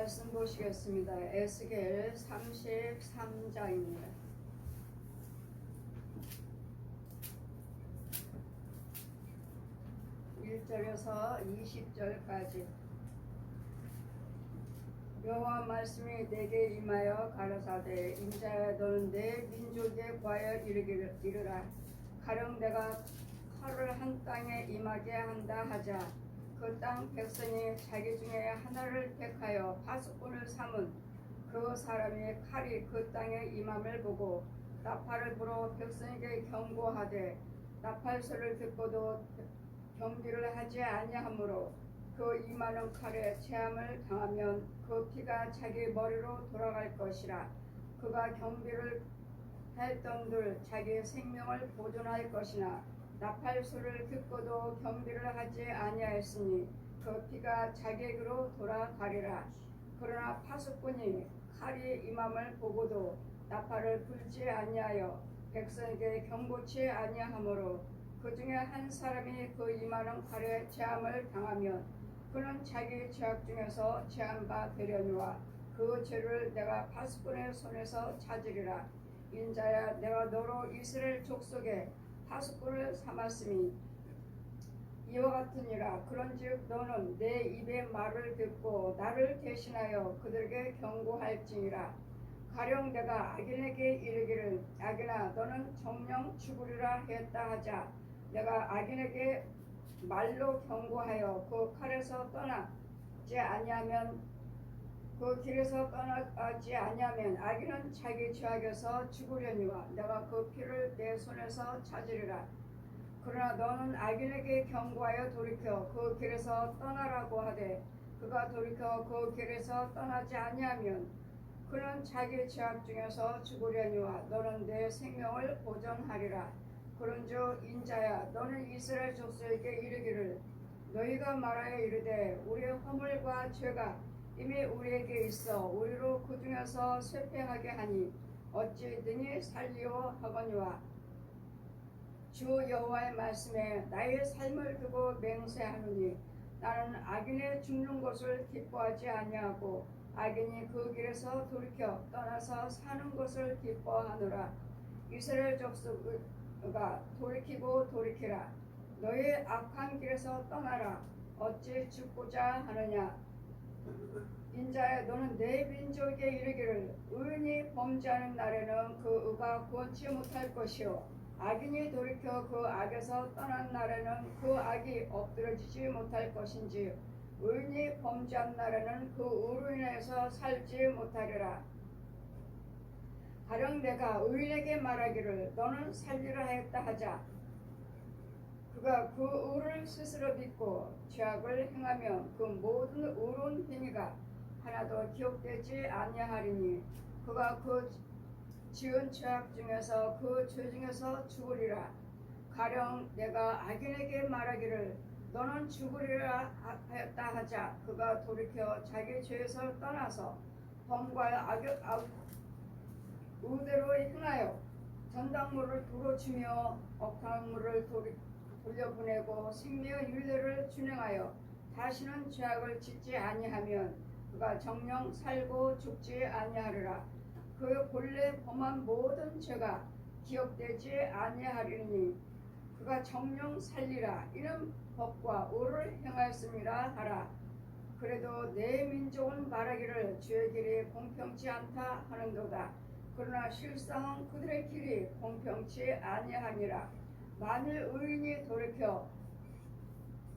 말씀 보시겠습니다. 에스겔 33장입니다. 1절에서 20절까지. 여호와 말씀이 내게 임하여 가라사대 인자야 너는 내 민족에 구하여 이르라. 가령 내가 칼을 한 땅에 임하게 한다 하자. 그 땅 백성이 자기 중에 하나를 택하여 파수꾼을 삼은 그 사람이 칼이 그 땅에 임함을 보고 나팔을 불어 백성에게 경고하되 나팔소를 듣고도 경비를 하지 아니하므로 그 임하는 칼에 체함을 당하면 그 피가 자기 머리로 돌아갈 것이라. 그가 경비를 했던들 자기 생명을 보존할 것이나 나팔소를 듣고도 경비를 하지 아니하였으니 그 피가 자기에게로 돌아가리라. 그러나 파수꾼이 칼이 임함을 보고도 나팔을 불지 아니하여 백성에게 경고치 아니하므로 그 중에 한 사람이 그 임하는 칼에 체함을 당하면 그는 자기 죄악 중에서 제한 바 되려니와 그 죄를 내가 파수꾼의 손에서 찾으리라. 인자야 내가 너로 이스라엘 족속에 파수꾼을 삼았으니 이와 같으니라. 그런즉 너는 내 입의 말을 듣고 나를 대신하여 그들에게 경고할지니라. 가령 내가 악인에게 이르기를 악인아 너는 정령 죽으리라 했다 하자. 내가 악인에게 말로 경고하여 그 칼에서 떠나지 아니하면 그 길에서 떠나지 아니하면 악인은 자기 죄악에서 죽으려니와 내가 그 피를 내 손에서 찾으리라. 그러나 너는 악인에게 경고하여 돌이켜 그 길에서 떠나라고 하되 그가 돌이켜 그 길에서 떠나지 아니하면 그는 자기 죄악 중에서 죽으려니와 너는 내 생명을 보존하리라. 그런즉 인자야 너는 이스라엘 족속에게 이르기를 너희가 말하여 이르되 우리의 허물과 죄가 이미 우리에게 있어 우리로 그 중에서 쇠퇴하게 하니 어찌 능히 살리오 하거니와 주 여호와의 말씀에 나의 삶을 두고 맹세하노니 나는 악인의 죽는 것을 기뻐하지 아니하고 악인이 그 길에서 돌이켜 떠나서 사는 것을 기뻐하노라. 이스라엘 족속아 돌이키고 돌이키라. 너의 악한 길에서 떠나라. 어찌 죽고자 하느냐. 인자야 너는 내 민족에게 이르기를 의인이 범죄하는 날에는 그 의가 구원치 못할 것이요 악인이 돌이켜 그 악에서 떠난 날에는 그 악이 엎드러지지 못할 것인지 의인이 범죄한 날에는 그 의로 인해서 살지 못하리라. 가령 내가 의인에게 말하기를 너는 살리라 했다 하자. 그가 그 의를 스스로 믿고 죄악을 행하면 그 모든 의로운 행위가 하나도 기억되지 아니하리니 그가 그 지은 죄악 중에서 그 죄 중에서 죽으리라. 가령 내가 악인에게 말하기를 너는 죽으리라 했다 하자. 그가 돌이켜 자기 죄에서 떠나서 범과 의대로 행하여 전당물을 도로 주며 억탕물을 돌려보내고 생명의 윤례를 준행하여 다시는 죄악을 짓지 아니하면 그가 정령 살고 죽지 아니하리라. 그 본래 범한 모든 죄가 기억되지 아니하리니 그가 정령 살리라. 이는 법과 의를 행하였음이라 하라. 그래도 내 민족은 말하기를 주의 길이 공평치 않다 하는도다. 그러나 실상은 그들의 길이 공평치 아니하니라. 만일 의인이 돌이켜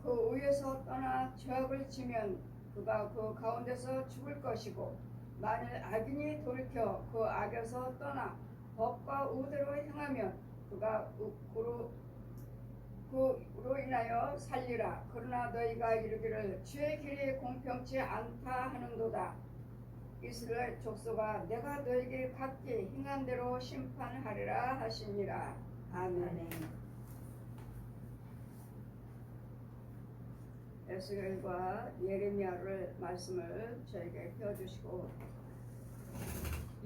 그 의에서 떠나 죄악을 지면 그가 그 가운데서 죽을 것이고 만일 악인이 돌이켜 그 악에서 떠나 법과 의대로 행하면 그가 그로 인하여 살리라. 그러나 너희가 이르기를 주의 길이 공평치 않다 하는도다. 이스라엘 족속아 내가 너에게 각기 행한 대로 심판하리라 하시니라. 아멘. 에스겔과 예레미야를 말씀을 저에게 펴주시고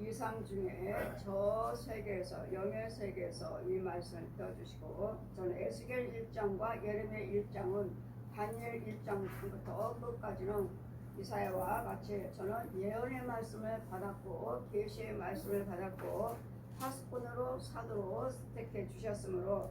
이상 중에 저 세계에서 영의 세계에서 이 말씀을 펴주시고 저는 에스겔 1장과 예레미야 1장은 다니엘 1장부터 끝까지는 이사야와 같이 저는 예언의 말씀을 받았고 계시의 말씀을 받았고 파수꾼으로 사도로 택해 주셨으므로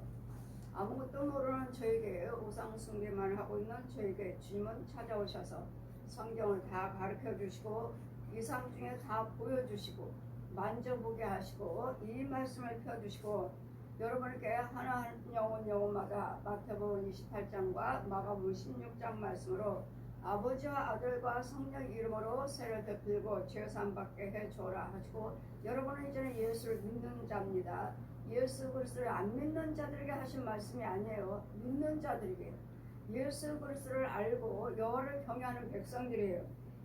아무것도 모르는 저에게 우상 숭배만 하고 있는 저에게 주님은 찾아오셔서 성경을 다 가르쳐 주시고 이상 중에 다 보여주시고 만져보게 하시고 이 말씀을 펴주시고 여러분에게 하나 영혼마다 마태복음 28장과 마가복음 16장 말씀으로 아버지와 아들과 성령 이름으로 세를 덮들고 죄사함 받게 해줘라 하시고 여러분은 이제는 예수를 믿는 자입니다. 예수 그리스도를 안 믿는 자들에게 하신 말씀이 아니에요. 믿는 자들에게 예수 그리스도를 알고 여호와를 경외하는 백성들이에요.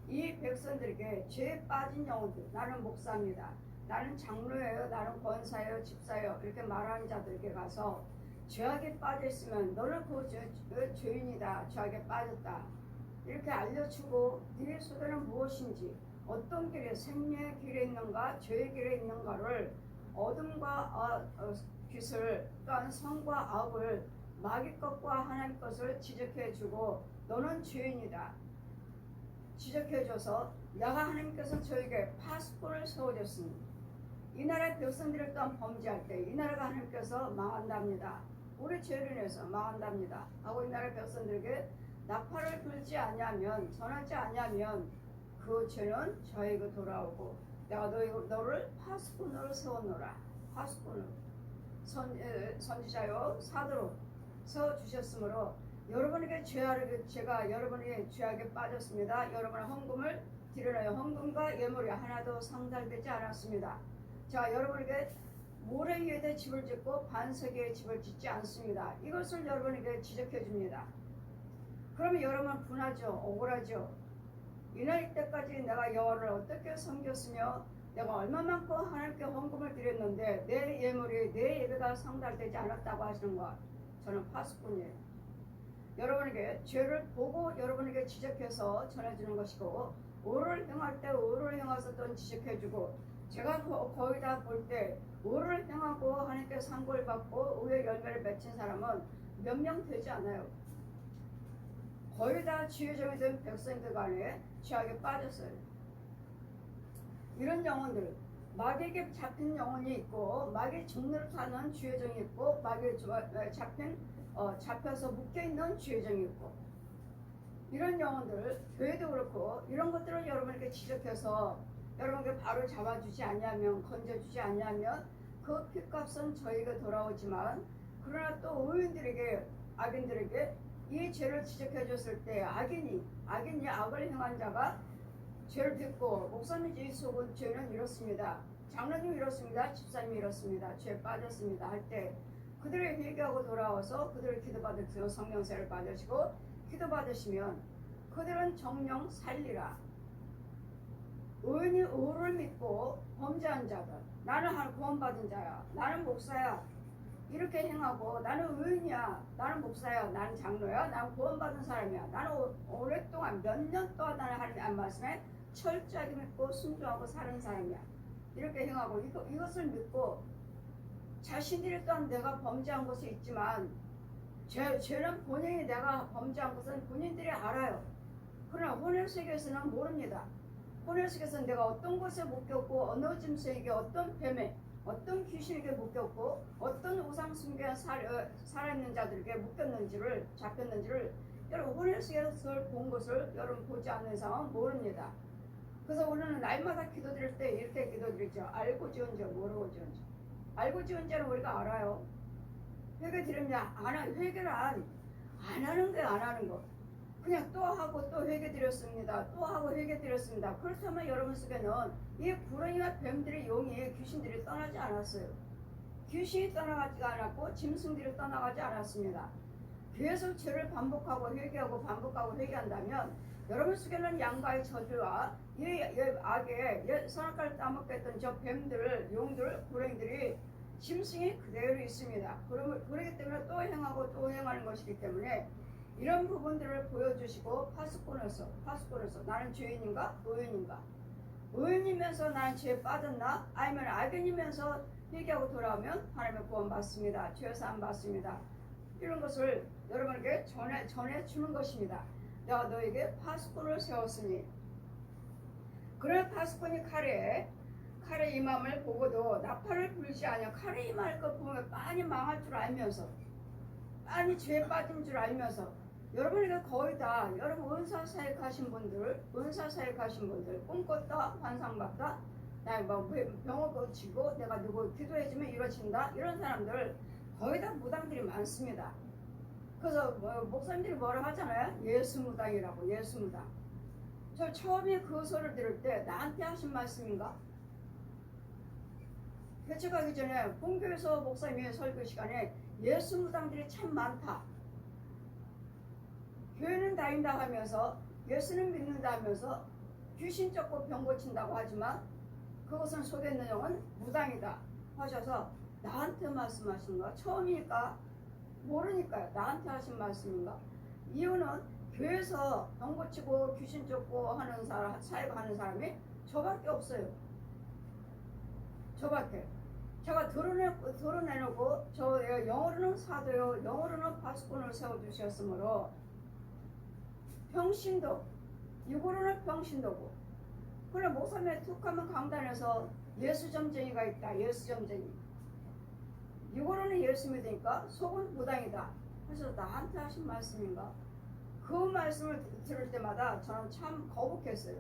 이 백성들에게 죄에 빠진 영혼들, 나는 목사입니다, 나는 장로예요, 나는 권사예요, 집사예요 이렇게 말하는 자들에게 가서 죄악에 빠져 있으면 너는 그 죄인이다, 죄악에 빠졌다 이렇게 알려주고 네 소견은 무엇인지, 어떤 길에 생명의 길에 있는가 죄의 길에 있는가를, 어둠과 빛을 또한 선과 악을 마귀 것과 하나님 것을 지적해주고 너는 죄인이다 지적해줘서 내가 하나님께서 저에게 파수꾼을 세워줬습니다. 이 나라의 백성들을 또한 범죄할 때 이 나라가 하나님께서 망한답니다. 우리 죄를 인해서 망한답니다 하고 이 나라의 백성들에게 나팔을 불지 아니하면 전하지 아니하면 그 죄는 저에게 돌아오고 내가 너를 파수꾼으로 세웠노라. 파수꾼으로 선지자요 사도로 세워주셨으므로 여러분에게 제가 여러분에게 죄악에 빠졌습니다. 여러분의 헌금을 드려요. 헌금과 예물이 하나도 상달되지 않았습니다. 자, 여러분에게 모래 위에다 집을 짓고 반석에 집을 짓지 않습니다. 이것을 여러분에게 지적해 줍니다. 그러면 여러분은 분하죠. 억울하죠. 이날 때까지 내가 여호와를 어떻게 섬겼으며 내가 얼마만큼 하나님께 헌금을 드렸는데 내 예물이 내 예배가 상달되지 않았다고 하시는 것, 저는 파수꾼이에요. 여러분에게 죄를 보고 여러분에게 지적해서 전해주는 것이고 오를 행할 때 오를 행해서 또 지적해주고 제가 거의 다 볼 때 오를 행하고 하나님께 상고를 받고 의의 열매를 맺힌 사람은 몇 명 되지 않아요. 거의 다 주의 종이 된 백성들 간에 죄악에 빠졌어요. 이런 영혼들, 마귀에게 잡힌 영혼이 있고 마귀 종로를 타는 주의 종이 있고 마귀에 잡혀서 묶여있는 주의 종이 있고 이런 영혼들, 교회도 그렇고 이런 것들을 여러분에게 지적해서 여러분에게 바로 잡아주지 아니하면, 건져주지 아니하면 그 핏값은 저희가 돌아오지만 그러나 또 의인들에게, 악인들에게 이 죄를 지적해 줬을 때 악인이 악을 행한 자가 죄를 빚고 목사님이 속은 죄는 이렇습니다, 장로님 이렇습니다, 집사님이 이렇습니다, 죄에 빠졌습니다 할 때 그들의 회개하고 돌아와서 그들을 기도받으시고 성령세를 받으시고 기도받으시면 그들은 정령 살리라. 의인이 의를 믿고 범죄한 자들, 나는 구원받은 자야, 나는 목사야 이렇게 행하고 나는 의인이야, 나는 목사야, 나는 장로야, 나는 구원받은 사람이야, 나는 오랫동안 몇 년 동안 나는 하나님 말씀에 철저하게 믿고 순종하고 사는 사람이야 이렇게 행하고 이것을 믿고 자신들이 또한 내가 범죄한 것이 있지만 죄는 본인이 내가 범죄한 것은 본인들이 알아요. 그러나 혼의 세계에서는 모릅니다. 혼의 세계에서는 내가 어떤 곳에 묶였고 어느 짐승에게 어떤 뱀에 어떤 귀신에게 묶였고 어떤 우상 숭배한 살아있는 자들에게 묶였는지를 잡혔는지를 여러분 혼의 세계에서 본 것을 여러분 보지 않는 이상은 모릅니다. 그래서 우리는 날마다 기도드릴 때 이렇게 기도드리죠. 알고 지은 죄 모르고 지은 죄. 알고 지은 죄는 우리가 알아요. 회개 드립니다. 회개를 안 하는 게 안 하는 거. 그냥 또 하고 또 회개 드렸습니다. 또 하고 회개 드렸습니다. 그렇다면 여러분 속에는 이 불행이와 뱀들의 용이 귀신들이 떠나지 않았어요. 귀신이 떠나가지 않았고 짐승들이 떠나가지 않았습니다. 계속 죄를 반복하고 회개하고 반복하고 회개한다면 여러분 속에는 양과의 저주와 이 악의 선악과를 따먹게 했던 저 뱀들, 용들, 불행들이 짐승이 그대로 있습니다. 그러기 때문에 또 행하고 또 행하는 것이기 때문에 이런 부분들을 보여주시고 파수꾼으로서 나는 죄인인가 의인인가, 의인이면서 나는 죄에 빠졌나, 아니면 악인이면서 회개하고 돌아오면 하나님의 구원 받습니다, 죄 사함 받습니다. 이런 것을 여러분에게 전해 주는 것입니다. 내가 너에게 파수꾼을 세웠으니. 그러나 파수꾼이 칼에 임함을 보고도 나팔을 불지 않아. 칼에 임할 것 보면 빤히 망할 줄 알면서, 빤히 죄에 빠진 줄 알면서, 여러분에게 거의 다 여러분 은사사역하신 분들 꿈꿨다, 환상봤다, 뭐 병을 고치고 내가 누구 기도해주면 이루어진다, 이런 사람들 거의 다 무당들이 많습니다. 그래서 목사님들이 뭐라 하잖아요. 예수 무당이라고. 예수 무당. 저 처음에 그 소리를 들을 때 나한테 하신 말씀인가? 개척하기 전에 본교에서 목사님의 설교 시간에 예수 무당들이 참 많다. 교회는 다닌다 하면서 예수는 믿는다 하면서 귀신 쫓고 병 고친다고 하지만 그것은 속에 있는 영은 무당이다 하셔서 나한테 말씀하신가? 처음이니까 모르니까요. 나한테 하신 말씀인가? 이유는 교회에서 병 고치고 귀신 쫓고 하는 사람, 사역하는 사람이 저밖에 없어요. 저밖에. 제가 드러내놓고 저 영어로는 사도요, 영어로는 파수꾼을 세워주셨으므로 병신도, 육으로는 병신도고. 그래 목사님의 툭하면 강단에서 예수점쟁이가 있다. 예수점쟁이. 육으로는 예수 믿으니까 속은 무당이다. 그래서 나한테 하신 말씀인가? 그 말씀을 들을 때마다 저는 참 거북했어요.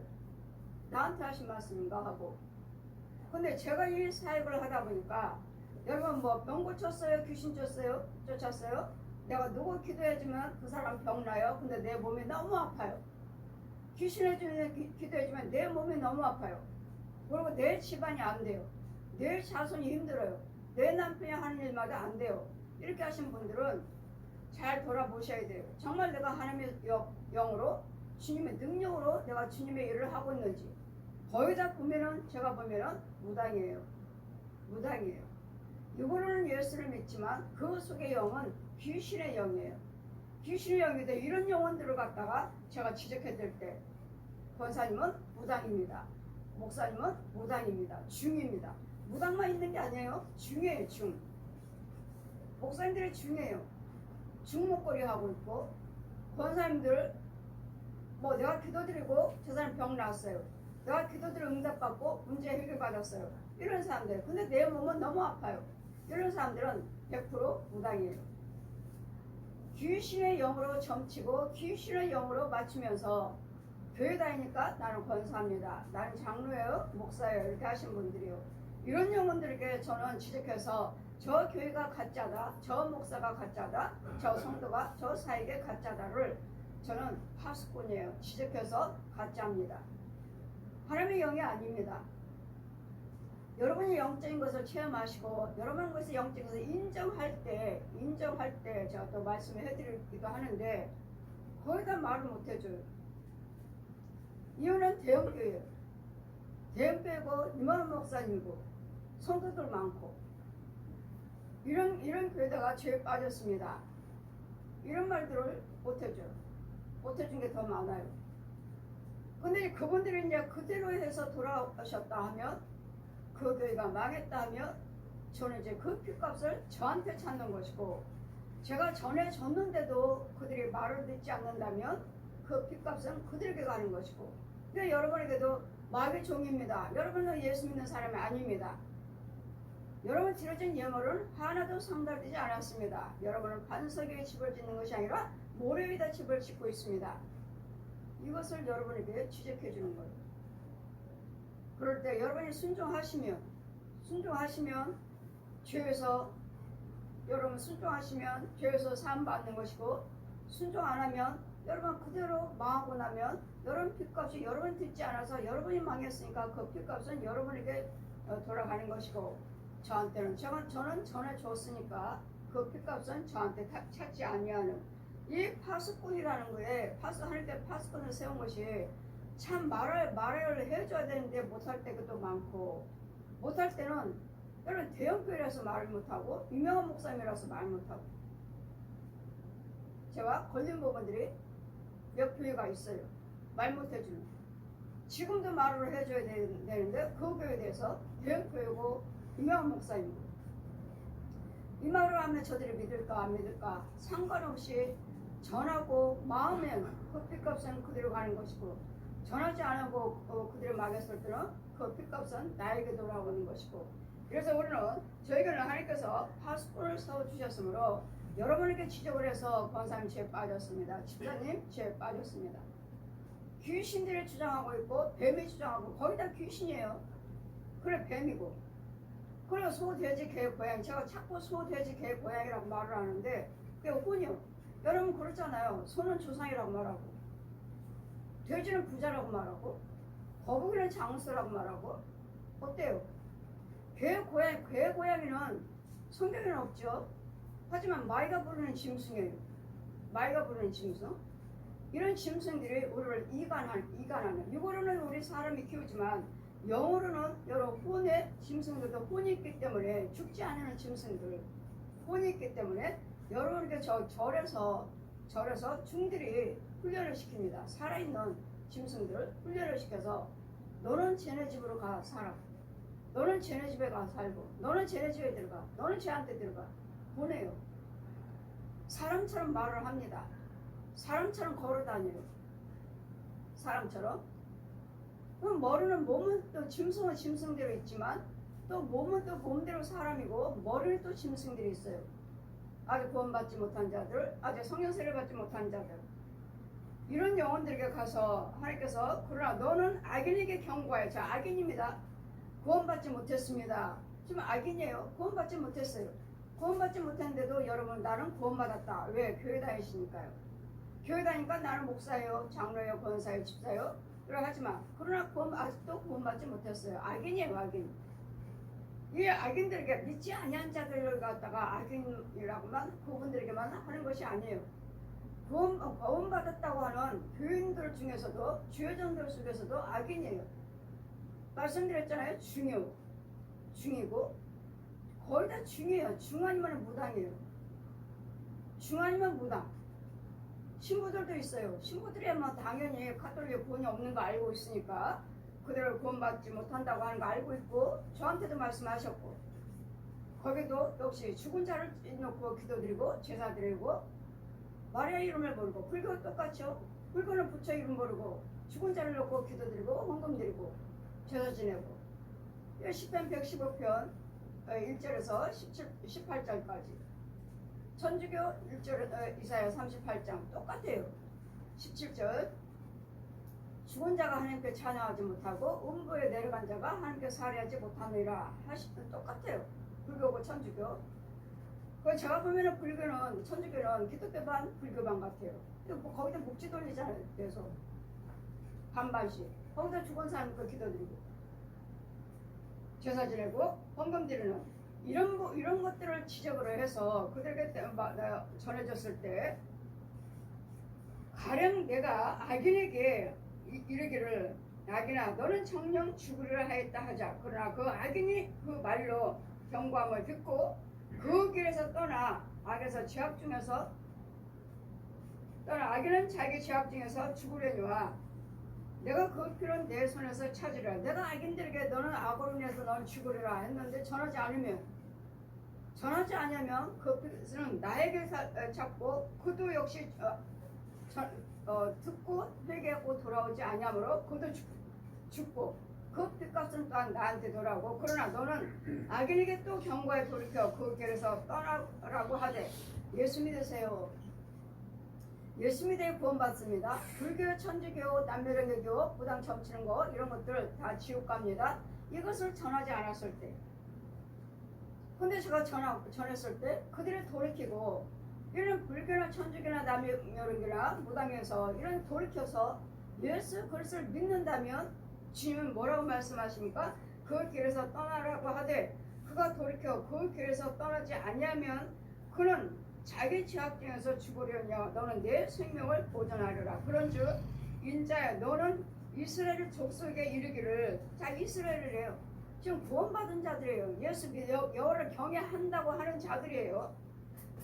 나한테 하신 말씀인가 하고. 근데 제가 이 사역을 하다 보니까 여러분 뭐 병 고쳤어요? 귀신 쫓았어요? 내가 누구 기도해주면 그 사람 병 나요. 근데 내 몸이 너무 아파요. 귀신 해주는 기도해주면 내 몸이 너무 아파요. 그리고 내 집안이 안 돼요. 내 자손이 힘들어요. 내 남편이 하는 일마다 안 돼요. 이렇게 하신 분들은 잘 돌아보셔야 돼요. 정말 내가 하나님의 영으로 주님의 능력으로 내가 주님의 일을 하고 있는지. 거의 다 보면은 제가 보면은 무당이에요. 무당이에요. 이거로는 예수를 믿지만 그 속의 영은 귀신의 영이에요. 귀신의 영인데 이런 영혼들을 갖다가 제가 지적해드릴 때 권사님은 무당입니다. 목사님은 무당입니다. 중입니다. 무당만 있는 게 아니에요. 중이에요. 중. 목사님들이 중이에요. 중목걸이 하고 있고 권사님들 뭐 내가 기도드리고 저 사람 병 나았어요. 내가 기도드려 응답받고 문제 해결받았어요. 이런 사람들. 근데 내 몸은 너무 아파요. 이런 사람들은 100% 무당이에요. 귀신의 영으로 점치고 귀신의 영으로 맞추면서 교회 다니니까 나는 권사입니다. 나는 장로예요. 목사예요. 이렇게 하신 분들이요. 이런 영혼들에게 저는 지적해서 저 교회가 가짜다. 저 목사가 가짜다. 저 성도가 저 사역의 가짜다를 저는 파수꾼이에요. 지적해서 가짜입니다. 하나님의 영이 아닙니다. 여러분이 영적인 것을 체험하시고 여러분 것을 영적인 것을 인정할 때 제가 또 말씀을 해드리기도 하는데 거의 다 말을 못 해줘요. 이유는 대형교회예요. 대형교회고 이만한 목사님이고 성도들 많고 이런 교회다가 죄에 빠졌습니다. 이런 말들을 못 해줘요. 못 해준 게 더 많아요. 근데 그분들이 이제 그대로 해서 돌아오셨다 하면 그 교회가 망했다 하면 저는 이제 그 핏값을 저한테 찾는 것이고 제가 전에 줬는데도 그들이 말을 듣지 않는다면 그 핏값은 그들에게 가는 것이고 근데 여러분에게도 마귀 종입니다. 여러분은 예수 믿는 사람이 아닙니다. 여러분 들어진 예물은 하나도 상달되지 않았습니다. 여러분은 반석 위에 집을 짓는 것이 아니라 모래 위에다 집을 짓고 있습니다. 이것을 여러분에게 지적해 주는 거예요. 그럴 때 여러분이 순종하시면 여러분 순종하시면 죄에서 사함 받는 것이고 순종 안 하면 여러분 그대로 망하고 나면 여러분 핏값이 여러분 듣지 않아서 여러분이 망했으니까 그 핏값은 여러분에게 돌아가는 것이고 저한테는 저는 전에 줬으니까 그 핏값은 저한테 찾지 아니하는 이 파수꾼이라는 거에 하나님께 파수꾼을 세운 것이 참 말을 해줘야 되는데 못할 때도 많고 못할 때는 여러분 대형교회라서 말을 못하고 유명한 목사님이라서 말 못하고 제가 걸린 부분들이 몇 교회가 있어요. 말 못해주는 지금도 말을 해줘야 되는데 그 교회에 대해서 대형교회고 유명한 목사님이고 이 말을 하면 저들이 믿을까 안 믿을까 상관없이 전하고 마음에는 그 핏값은 그대로 가는 것이고, 전하지 않고 그대로 막였을 때는 그 핏값은 나에게 돌아오는 것이고. 그래서 우리는 저에게는 하나님께서 파수꾼을 세워주셨으므로 여러분에게 지적을 해서 권사님 죄에 빠졌습니다. 집사님 죄에 빠졌습니다. 귀신들이 주장하고 있고 뱀이 주장하고 거의 다 귀신이에요. 그래 뱀이고. 그리고 소, 돼지, 개, 고양. 제가 자꾸 소, 돼지, 개, 고양이라고 말을 하는데 그게 혼이요. 여러분 그렇잖아요. 소는 조상이라고 말하고, 돼지는 부자라고 말하고, 거북이는 장수라고 말하고. 어때요? 개, 고양이는 성경에는 없죠. 하지만 마이가 부르는 짐승이에요. 마이가 부르는 짐승. 이런 짐승들이 우리를 이간하는. 육으로는 우리 사람이 키우지만 영으로는 여러 혼의 짐승들도 혼이 있기 때문에, 죽지 않는 짐승들 혼이 있기 때문에 여러분께 절에서 중들이 훈련을 시킵니다. 살아있는 짐승들을 훈련을 시켜서 너는 쟤네 집으로 가 살아. 너는 쟤네 집에 가 살고, 너는 쟤네 집에 들어가, 너는 쟤한테 들어가. 보내요. 사람처럼 말을 합니다. 사람처럼 걸어다녀요. 사람처럼. 그럼 머리는, 몸은 또 짐승은 짐승대로 있지만 또 몸은 또 몸대로 사람이고, 머리는 또 짐승들이 있어요. 아직 구원받지 못한 자들, 아직 성령세를 받지 못한 자들, 이런 영혼들에게 가서 하나님께서 그러나 너는 악인에게 경고하여. 자, 악인입니다. 구원받지 못했습니다. 지금 악인이에요. 구원받지 못했어요. 구원받지 못했는데도 여러분 나는 구원받았다. 왜? 교회 다니시니까요. 교회 다니까 나는 목사예요, 장로예요, 권사예요, 집사예요. 하지만 그러나 아직도 구원받지 못했어요. 악인이에요, 악인. 이 악인들에게, 믿지 아니한 자들을 갖다가 악인이라고만 그분들에게만 하는 것이 아니에요. 구원받았다고 하는 교인들 중에서도, 주여정들 속에서도 악인이에요. 말씀드렸잖아요. 중이고 거의 다 중이에요. 중 아니면 무당이에요. 중 아니면 무당. 신부들도 있어요. 신부들이 뭐 당연히 가톨릭 본이 없는 거 알고 있으니까 그대로 구원받지 못한다고 하는 거 알고 있고, 저한테도 말씀하셨고, 거기도 역시 죽은 자를 놓고 기도드리고 제사 드리고, 마리아 이름을 모르고, 불교 똑같죠. 불교는 부처 이름 모르고 죽은 자를 놓고 기도드리고 헌금 드리고 제사 지내고. 10편 115편 1절에서 18절까지, 천주교 1절, 이사야 38장 똑같아요. 17절, 죽은 자가 하나님께 찬양하지 못하고 음부에 내려간 자가 하나님께 살해하지 못하느니라 하시면 똑같아요. 불교고 천주교. 그 제가 보면은 불교는, 천주교는 기독교반 불교반 같아요. 뭐 거기다 묵지 돌리잖아요. 계속 반반씩. 거기다 죽은 사람 그 기도드리고 제사 지내고 헌금 드리는 이런 것들을 지적을 해서 그들에게 전해졌을 때, 가령 내가 악인에게 이르기를, 악인아 너는 정녕 죽으리라 하였다 하자. 그러나 그 악인이 그 말로 경고함을 듣고 그 길에서 떠나, 악에서 죄악 중에서 떠나, 악인은 자기 죄악 중에서 죽으려니와 내가 그 피를 내 손에서 찾으리라. 내가 악인들에게 너는 악으로 인해서 너는 죽으리라 했는데 전하지 않으면 그 피는 나에게 잡고 그도 역시 듣고 회개하고 돌아오지 아니하므로 그도 죽고 그 핏값은 또한 나한테 돌아오고. 그러나 너는 악인에게 또 경고에 돌이켜 그 길에서 떠나라고 하되. 예수 믿으세요. 예수 믿어 구원받습니다. 불교, 천주교, 남녀령교교, 무당 점치는 거 이런 것들 다 지옥 갑니다. 이것을 전하지 않았을 때. 근데 제가 전했을 때 그들이 돌이키고, 이런 불교나 천주교나 남녀령교나 무당에서 이런 돌이켜서 예수 그리스도를 믿는다면 주님은 뭐라고 말씀하십니까? 그 길에서 떠나라고 하되, 그가 돌이켜 그 길에서 떠나지 아니하면 그는 자기 죄악 중에서 죽으려냐. 너는 내 생명을 보존하려라. 그런즉 인자야 너는 이스라엘 족속에 이르기를. 자, 이스라엘이래요. 지금 구원받은 자들이에요. 예수 믿어 여호와를 경외한다고 하는 자들이에요.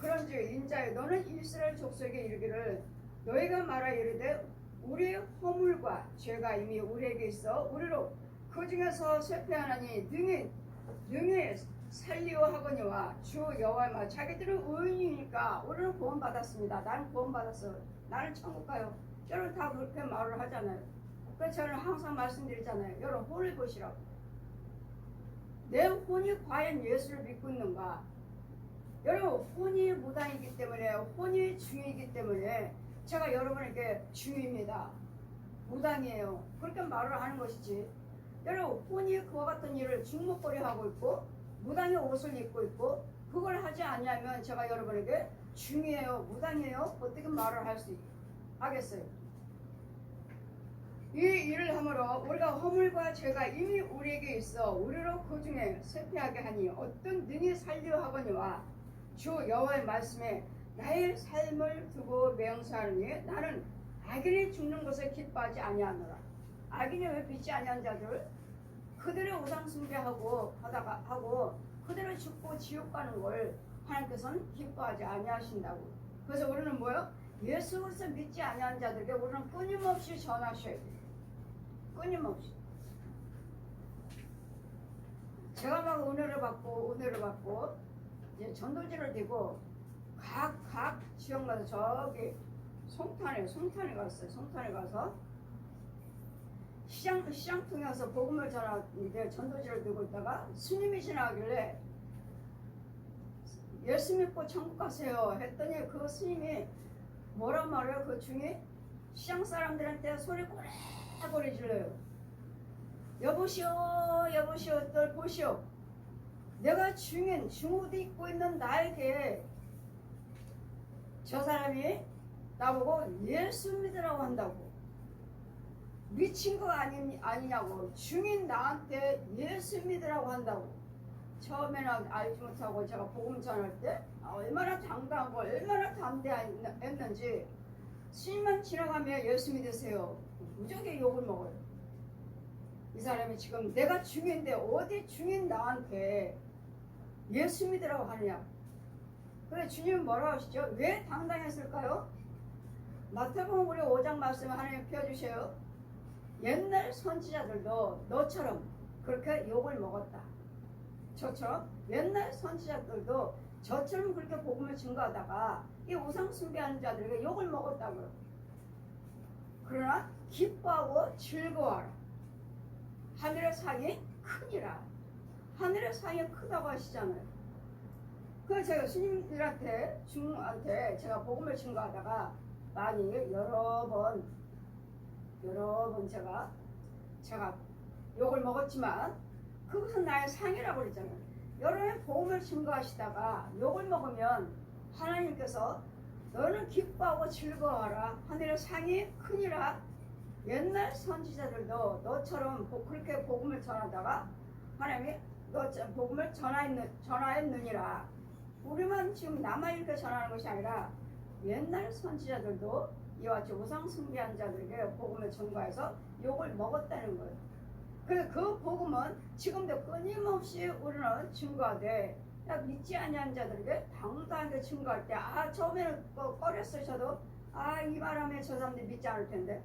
그런즉 인자야 너는 이스라엘 족속에 이르기를, 너희가 말하 이르되 우리의 허물과 죄가 이미 우리에게 있어 우리로 그 중에서 쇠퇴하나니 능히 살리오 하거니와 주 여호와의 말. 자기들은 의인이니까 우리는 구원 받았습니다. 나는 구원 받았어. 나는 천국 가요. 여러분 다 그렇게 말을 하잖아요. 그래서 저는 항상 말씀드리잖아요. 여러분 혼을 보시라고. 내 혼이 과연 예수를 믿고 있는가? 여러분 혼이 무당이기 때문에, 혼이 중이기 때문에 제가 여러분에게 중입니다. 무당이에요. 그렇게 말을 하는 것이지. 여러분 혼이 그와 같은 일을 중목거리 하고 있고 무당의 옷을 입고 있고 그걸 하지 않냐면 제가 여러분에게 중이에요, 무당이에요, 어떻게 말을 할 수 하겠어요? 이 일을 함으로 우리가 허물과 죄가 이미 우리에게 있어 우리로 그 중에 쇠퇴하게 하니 어떤 능히 살려 하거니와 주 여호와의 말씀에 나의 삶을 두고 맹세하느니 나는 악인이 죽는 것을 기뻐하지 아니하노라. 악인이 왜 믿지 아니한 자들 그들의 우상 숭배하고 하고 그대로 죽고 지옥 가는 걸 하나님께서는 기뻐하지 아니하신다고. 그래서 우리는 뭐요? 예수 그리스도 믿지 아니한 자들에게 우리는 끊임없이 전하셔야 돼요. 끊임없이. 제가 막 은혜를 받고 이제 전도지를 대고 각 지역마다 저기 송탄에 갔어요. 송탄에 가서 시장 통해서 복음을 전하는데 전도지를 들고 있다가 스님이 지나가길래 예수 믿고 천국 가세요 했더니 그 스님이 뭐라 말해요? 그 중에 시장 사람들한테 소리 꼬리꼬리 질러요. 여보시오 들 보시오. 내가 중옷 입고 있는 나에게 저 사람이 나보고 예수 믿으라고 한다고. 미친 거 아니냐고. 중인 나한테 예수 믿으라고 한다고. 처음에는 알지 못하고 제가 복음 전할 때 얼마나 당당하고 얼마나 담대했는지 스님만 지나가면 예수 믿으세요. 무지하게 욕을 먹어요. 이 사람이 지금 내가 중인데 어디 중인 나한테 예수 믿으라고 하느냐. 그래 주님은 뭐라고 하시죠? 왜 당당했을까요? 마태복음 우리 5장 말씀을 하나님 펴주세요. 옛날 선지자들도 너처럼 그렇게 욕을 먹었다. 저처럼 옛날 선지자들도 저처럼 그렇게 복음을 증거하다가 이 우상 숭배하는 자들에게 욕을 먹었다고요. 그러나 기뻐하고 즐거워하라. 하늘의 상이 크니라. 하늘의 상이 크다고 하시잖아요. 그래서 제가 스님들한테 제가 복음을 증거하다가 많이 여러 번 제가 욕을 먹었지만 그것은 나의 상이라고 그랬잖아요. 여러분의 복음을 증거하시다가 욕을 먹으면 하나님께서 너는 기뻐하고 즐거워하라. 하늘의 상이 크니라. 옛날 선지자들도 너처럼 그렇게 복음을 전하다가 하나님이 너 복음을 전하였느니라. 우리만 지금 나만 이렇게 전하는 것이 아니라 옛날 선지자들도 이와 같이 우상 숭배한 자들에게 복음을 전가해서 욕을 먹었다는 거예요. 그래서 그 복음은 지금도 끊임없이 우리는 증거하되 믿지 아니한 자들에게 당당하게 증거할 때 처음에는 꺼렸어요. 저도 이 말하면 저 사람들이 믿지 않을 텐데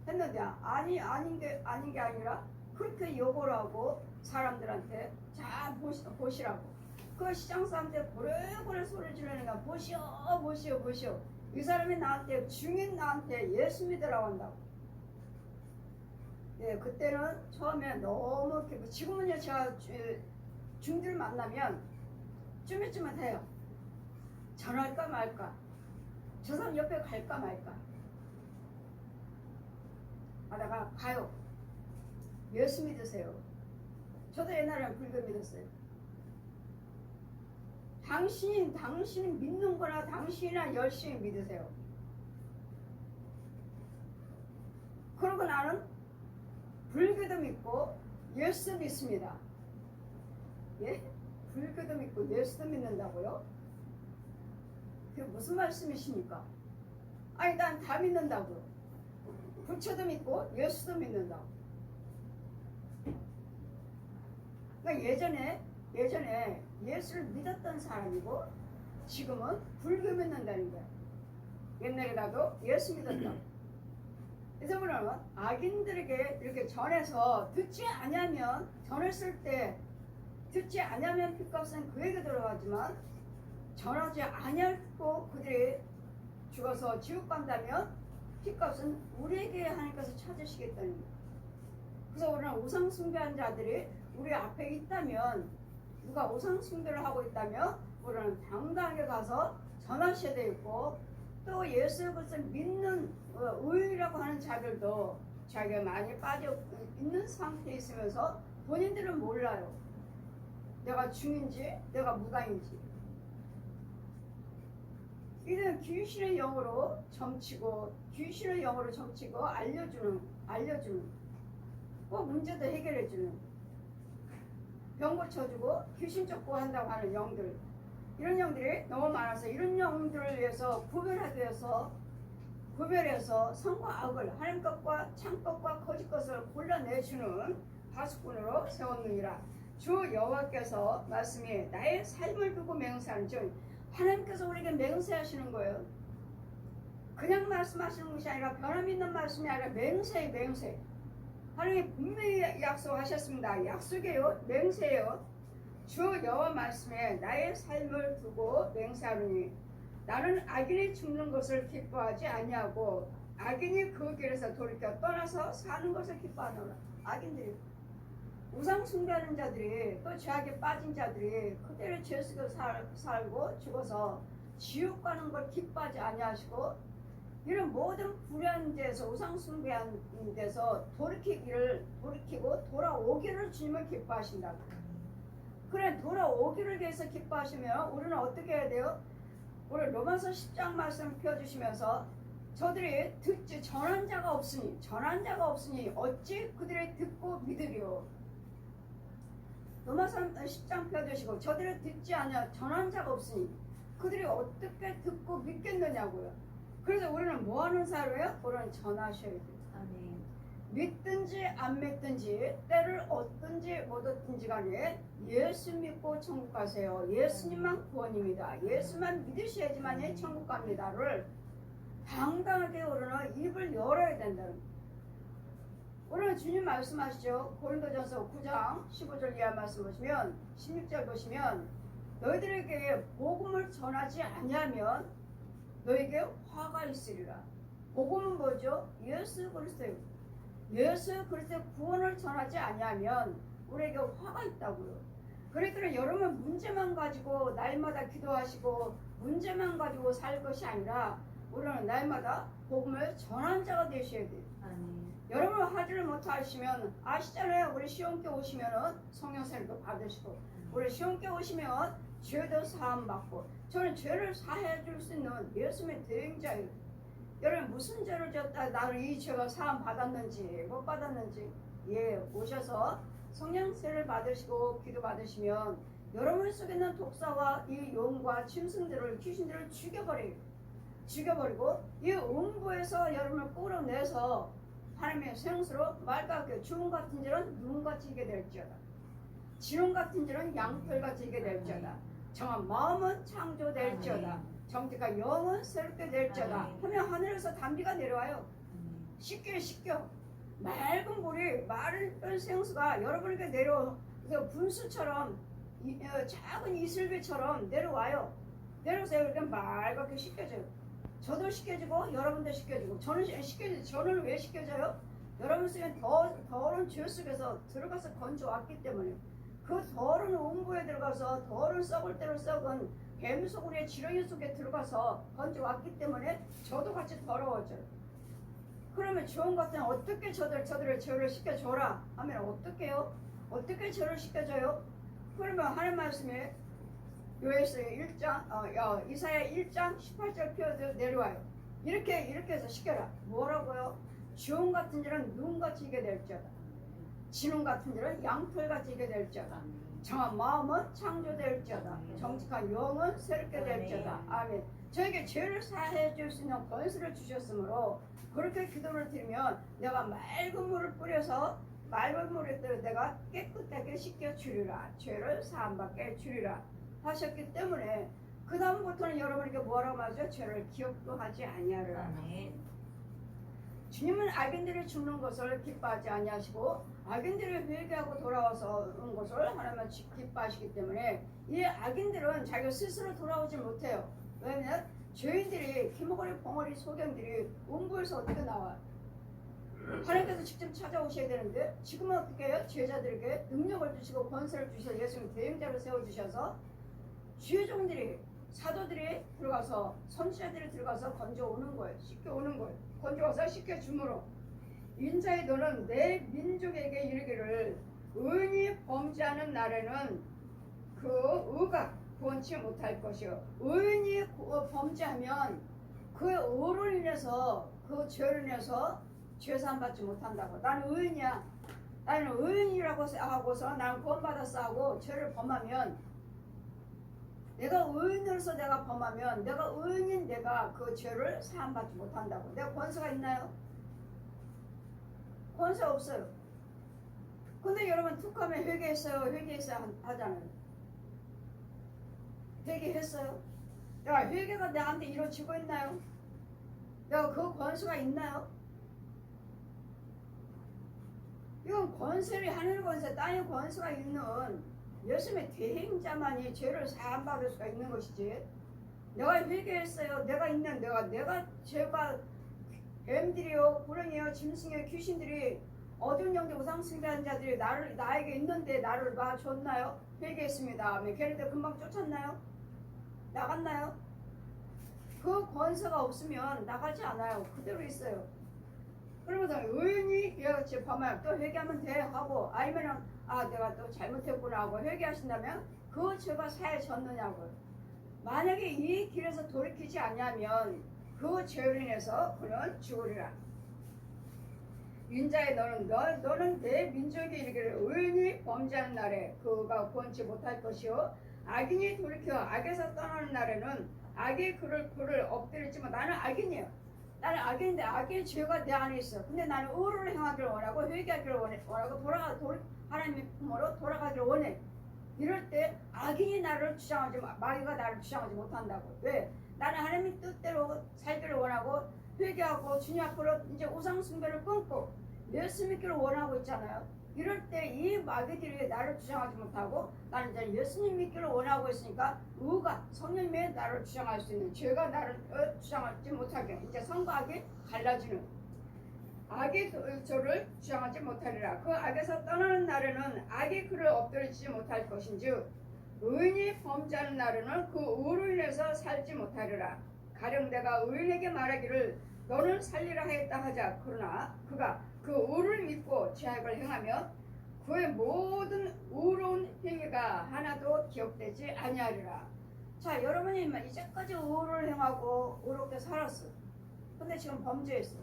했는데 아닌 게 아니라 그렇게 욕을 하고 사람들한테 자 보시라고 그 시장 사람들 고래고래 소리 지르는 거 보시오. 이 사람이 나한테 중인 나한테 예수 믿으라고 한다고. 예, 그때는 처음에 너무 지금은요 제가 중들 만나면 쭈뼛쭈뼛해요. 전할까 말까. 저 사람 옆에 갈까 말까. 하다가 가요. 예수 믿으세요. 저도 옛날에는 불교 믿었어요. 당신이 믿는 거나 당신이나 열심히 믿으세요. 그러고 나는 불교도 믿고 예수 믿습니다. 예? 불교도 믿고 예수도 믿는다고요? 그게 무슨 말씀이십니까? 아니 난 다 믿는다고요. 부처도 믿고 예수도 믿는다고. 그러니까 예전에 예수를 믿었던 사람이고 지금은 불교 믿는다는 거야. 옛날에 나도 예수 믿었다. 그래서 우리는 악인들에게 이렇게 전해서 듣지 않으면 전했을 때 듣지 아니하면 핏값은 그에게 들어가지만 전하지 아니하고 그들이 죽어서 지옥 간다면 핏값은 우리에게 하나님께서 찾으시겠다는 거예요. 그래서 우리는 우상 숭배한 자들이 우리 앞에 있다면, 누가 우상 숭배를 하고 있다면 우리는 당당하게 가서 전하셔야 되고, 또 예수 그리스도를 믿는 의라고 하는 자들도 자기가 많이 빠져 있는 상태에 있으면서 본인들은 몰라요. 내가 중인지 내가 무당인지. 이들은 귀신의 영으로 점치고 귀신의 영으로 점치고 알려주는 꼭 문제도 해결해주는, 병 고쳐주고 귀신 쫓고 한다고 하는 영들, 이런 영들이 너무 많아서 이런 영들을 위해서 구별해서 선과 악을, 하나님 것과 참 것과 거짓 것을 골라내주는 파수꾼으로 세웠느니라. 주 여호와께서 말씀이 나의 삶을 두고 맹세하는, 즉 하나님께서 우리에게 맹세하시는 거예요. 그냥 말씀하시는 것이 아니라 변함 있는 말씀이 아니라 맹세. 하나님이 분명히 약속하셨습니다. 약속이에요. 맹세예요. 주 여호와 말씀에 나의 삶을 두고 맹세하노니 나는 악인이 죽는 것을 기뻐하지 아니하고 악인이 그 길에서 돌이켜 떠나서 사는 것을 기뻐하노라. 악인들이, 우상 숭배하는 자들이, 또 죄악에 빠진 자들이 그대로 죄 속에 살고 죽어서 지옥 가는 걸 기뻐하지 아니하시고, 이런 모든 불의한 데서, 우상 숭배한 데서 돌이키고 돌아오기를 주님은 기뻐하신다. 그래, 돌아오기를 위해서 기뻐하시면 우리는 어떻게 해야 돼요? 우리 로마서 10장 말씀 펴주시면서 저들이 듣지 전한 자가 없으니 어찌 그들이 듣고 믿으리요. 로마서 10장 펴주시고 저들이 듣지 않아 전한 자가 없으니 그들이 어떻게 듣고 믿겠느냐고요. 그래서 우리는 뭐 하는 사람이에요? 우리는 전하셔야 돼요. 아멘. 믿든지 안 믿든지, 때를 얻든지 못 얻든지 간에 예수 믿고 천국 가세요. 예수님만 구원입니다. 예수만 믿으셔야지만 천국 갑니다를 당당하게 우리는 입을 열어야 된다는 거예요. 오늘 주님 말씀하시죠. 고린도전서 9장 15절 이하 말씀 보시면, 16절 보시면, 너희들에게 복음을 전하지 아니하면 너에게 화가 있으리라. 복음은 뭐죠? 예수 그리스도예요. 예수 그리스도의 구원을 전하지 아니하면 우리에게 화가 있다고요. 그러니까 여러분 문제만 가지고 날마다 기도하시고 문제만 가지고 살 것이 아니라 우리는 날마다 복음을 전한 자가 되셔야 돼요. 아멘. 여러분 하지를 못하시면 아시잖아요. 우리 시험께 오시면은 성령세례도 받으시고, 우리 시험께 오시면 죄도 사함 받고, 저는 죄를 사해 줄 수 있는 예수님의 대행자예요. 여러분 무슨 죄를 졌다 나는 이 죄가 사함 받았는지 못 받았는지, 오셔서 성령세례를 받으시고 기도 받으시면 여러분 속에 있는 독사와 이 용과 짐승들을, 귀신들을 죽여버리고 이 음부에서 여러분을 끌어내서 하나님의 생수로 맑게 하고, 주홍 같은 질은 눈같이 이게 될지어다, 진홍 같은 질은 양털같이 이게 될지어다, 정한 마음은 창조될지어다, 정직한 영은 새롭게 될지어다 하면 하늘에서 단비가 내려와요. 쉽게 맑은 물이, 맑은 생수가 여러분에게 내려와서 분수처럼 작은 이슬비처럼 내려와요. 내려서 이렇게 맑게 씻겨져요. 저도 씻겨지고 여러분도 씻겨지고, 저는 씻겨지고, 저는 왜 씻겨져요? 여러분 속에 더러운 죄 속에서 들어가서 건져왔기 때문에, 그 더러운 음부에 들어가서 더러운 썩을 대로 썩은 뱀소굴의 지렁이 속에 들어가서 건져왔기 때문에 저도 같이 더러워져요. 그러면 주원 같은 어떻게 저들의 죄를 씻겨줘라 하면 어떻게 해요? 어떻게 죄를 씻겨줘요? 그러면 하나님 말씀에 이사야 1장 18절 펴서 내려와요. 이렇게 해서 시켜라. 뭐라고요? 주홍 같은 자는 눈같이 이게 될지어다, 진홍 같은 자는 양털같이 이게 될지어다, 정한 마음은 창조될지어다, 정직한 영은 새롭게 될지어다. 아멘. 저에게 죄를 사해 줄 수 있는 권세를 주셨으므로 그렇게 기도를 드리면 내가 맑은 물을 뿌려서 맑은 물에 뜨려 내가 깨끗하게 씻겨주리라, 죄를 사함받게 주리라 하셨기 때문에 그 다음부터는 여러분에게 뭐라고 하죠? 죄를 기억도 하지 아니하리라. 주님은 악인들이 죽는 것을 기뻐하지 아니하시고 악인들이 회개하고 돌아와서 온 것을 하나님은 기뻐하시기 때문에 이 악인들은 자기 스스로 돌아오지 못해요. 왜냐면 죄인들이 기머거리 벙어리 소경들이 음부에서 어떻게 나와요? 하나님께서 직접 찾아오셔야 되는데 지금은 어떻게 해요? 제자들에게 능력을 주시고 권세를 주셔서 예수님 대행자로 세워주셔서 주의 종들이 사도들이 들어가서 선지자들이 들어가서 건져오는 거예요. 씻겨 오는 거예요. 건져와서 씻겨 주므로 인자의 너는 내 민족에게 이르기를 의인이 범죄하는 날에는 그 의가 구원치 못할 것이요 의인이 범죄하면 그 의로 인해서 그 죄로 인해서 죄사함 받지 못한다고. 나는 의인이야. 나는 의인이라고 하고서 나는 구원받았어 하고 죄를 범하면 내가 의인으로서 내가 범하면 내가 의인인 내가 그 죄를 사함받지 못한다고. 내가 권세가 있나요? 권세 없어요. 근데 여러분 툭하면 회개했어요 하잖아요. 회개했어요? 내가 회개가 나한테 이루어지고 있나요? 내가 그 권세가 있나요? 이건 권세를 하늘 권세, 땅의 권세가 있는 예수님의 대행자만이 죄를 사함받을 수가 있는 것이지. 내가 회개했어요. 내가 있는 내가 죄가 뱀들이요, 불행이요, 짐승이요, 귀신들이 어두운 영적 우상 숭배하는 자들이 나에게 있는데 나를 놔줬나요? 회개했습니다. 걔네들 금방 쫓았나요? 나갔나요? 그 권세가 없으면 나가지 않아요. 그대로 있어요. 그러면서 의인이 이같이 범하면 또 회개하면 돼 하고 아니면은 내가 또 잘못했구나 하고 회개하신다면 그 죄가 사해졌느냐고요. 만약에 이 길에서 돌이키지 않냐면 그 죄로 인해서 그는 죽으리라. 인자의 너는 내 민족에게 이르기를 의인이 범죄하는 날에 그가 구원치 못할 것이요 악인이 돌이켜 악에서 떠나는 날에는 악의 그를 엎드리지만 나는 악인이에요. 나는 악인인데 악의 죄가 내 안에 있어. 근데 나는 의를 행하기를 원하고 회개하기를 원하고 하나님의 품으로 돌아가기를 원해. 이럴 때 악인이 나를 마귀가 나를 주장하지 못한다고. 왜? 나는 하나님의 뜻대로 살기를 원하고 회개하고 주님 앞으로 이제 우상 숭배를 끊고 예수 믿기를 원하고 있잖아요. 이럴 때 이 마귀들이 나를 주장하지 못하고 나는 이제 예수님 믿기를 원하고 있으니까 의가 성령님의 나를 주장할 수 있는 죄가 나를 주장하지 못하게 이제 선과 악이 갈라지는 악이 저를 주장하지 못하리라. 그 악에서 떠나는 날에는 악이 그를 엎드리지 못할 것인즉 의인이 범죄하는 날에는 그 의로 인해서 살지 못하리라. 가령 내가 의인에게 말하기를 너는 살리라 하였다 하자. 그러나 그가 그 의를 믿고 죄악을 행하며 그의 모든 의로운 행위가 하나도 기억되지 아니하리라. 자, 여러분이 이제까지 의를 행하고 의롭게 살았어. 근데 지금 범죄했어.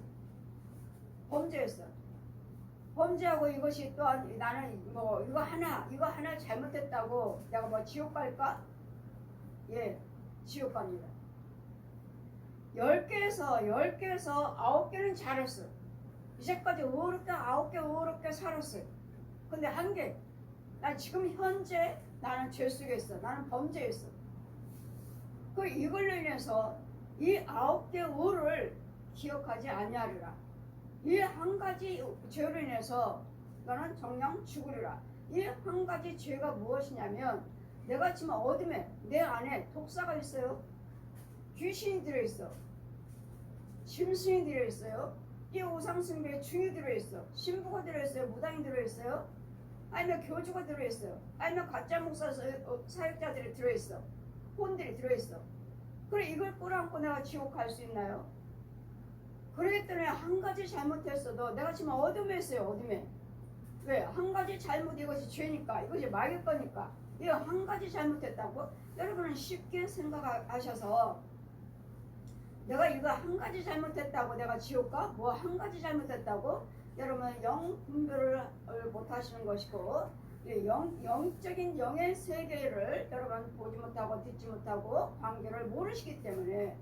범죄하고 이것이 또한 나는 이거 하나 잘못했다고 내가 지옥 갈까? 예, 지옥 갑니다. 10개에서 9개는 잘했어. 이제까지 의롭게 9개 의롭게 살았어요. 근데 1개, 난 지금 현재 나는 죄 속에 있어. 나는 범죄했어. 이걸로 인해서 이 9개 의를 기억하지 아니하리라. 이 한 가지 죄로 인해서 너는 정녕 죽으리라. 이 한 가지 죄가 무엇이냐면 내가 지금 어둠에 내 안에 독사가 있어요. 귀신이 들어있어. 짐승이 들어있어요. 이 우상숭배의 중이 들어있어. 신부가 들어있어요. 무당이 들어있어요. 아니면 교주가 들어있어요. 아니면 가짜 목사 사역자들이 들어있어. 혼들이 들어있어. 그래 이걸 끌어안고 내가 지옥 갈 수 있나요? 그러기 때문에 한 가지 잘못했어도 내가 지금 어둠에 있어요. 어둠에. 왜? 한 가지 잘못 이것이 죄니까 이것이 마귀 거니까 이거 한 가지 잘못했다고 여러분은 쉽게 생각하셔서 내가 이거 한 가지 잘못했다고 내가 지옥 가? 뭐 한 가지 잘못했다고? 여러분 영 분별을 못 하시는 것이고 영적인 영의 세계를 여러분 보지 못하고 듣지 못하고 관계를 모르시기 때문에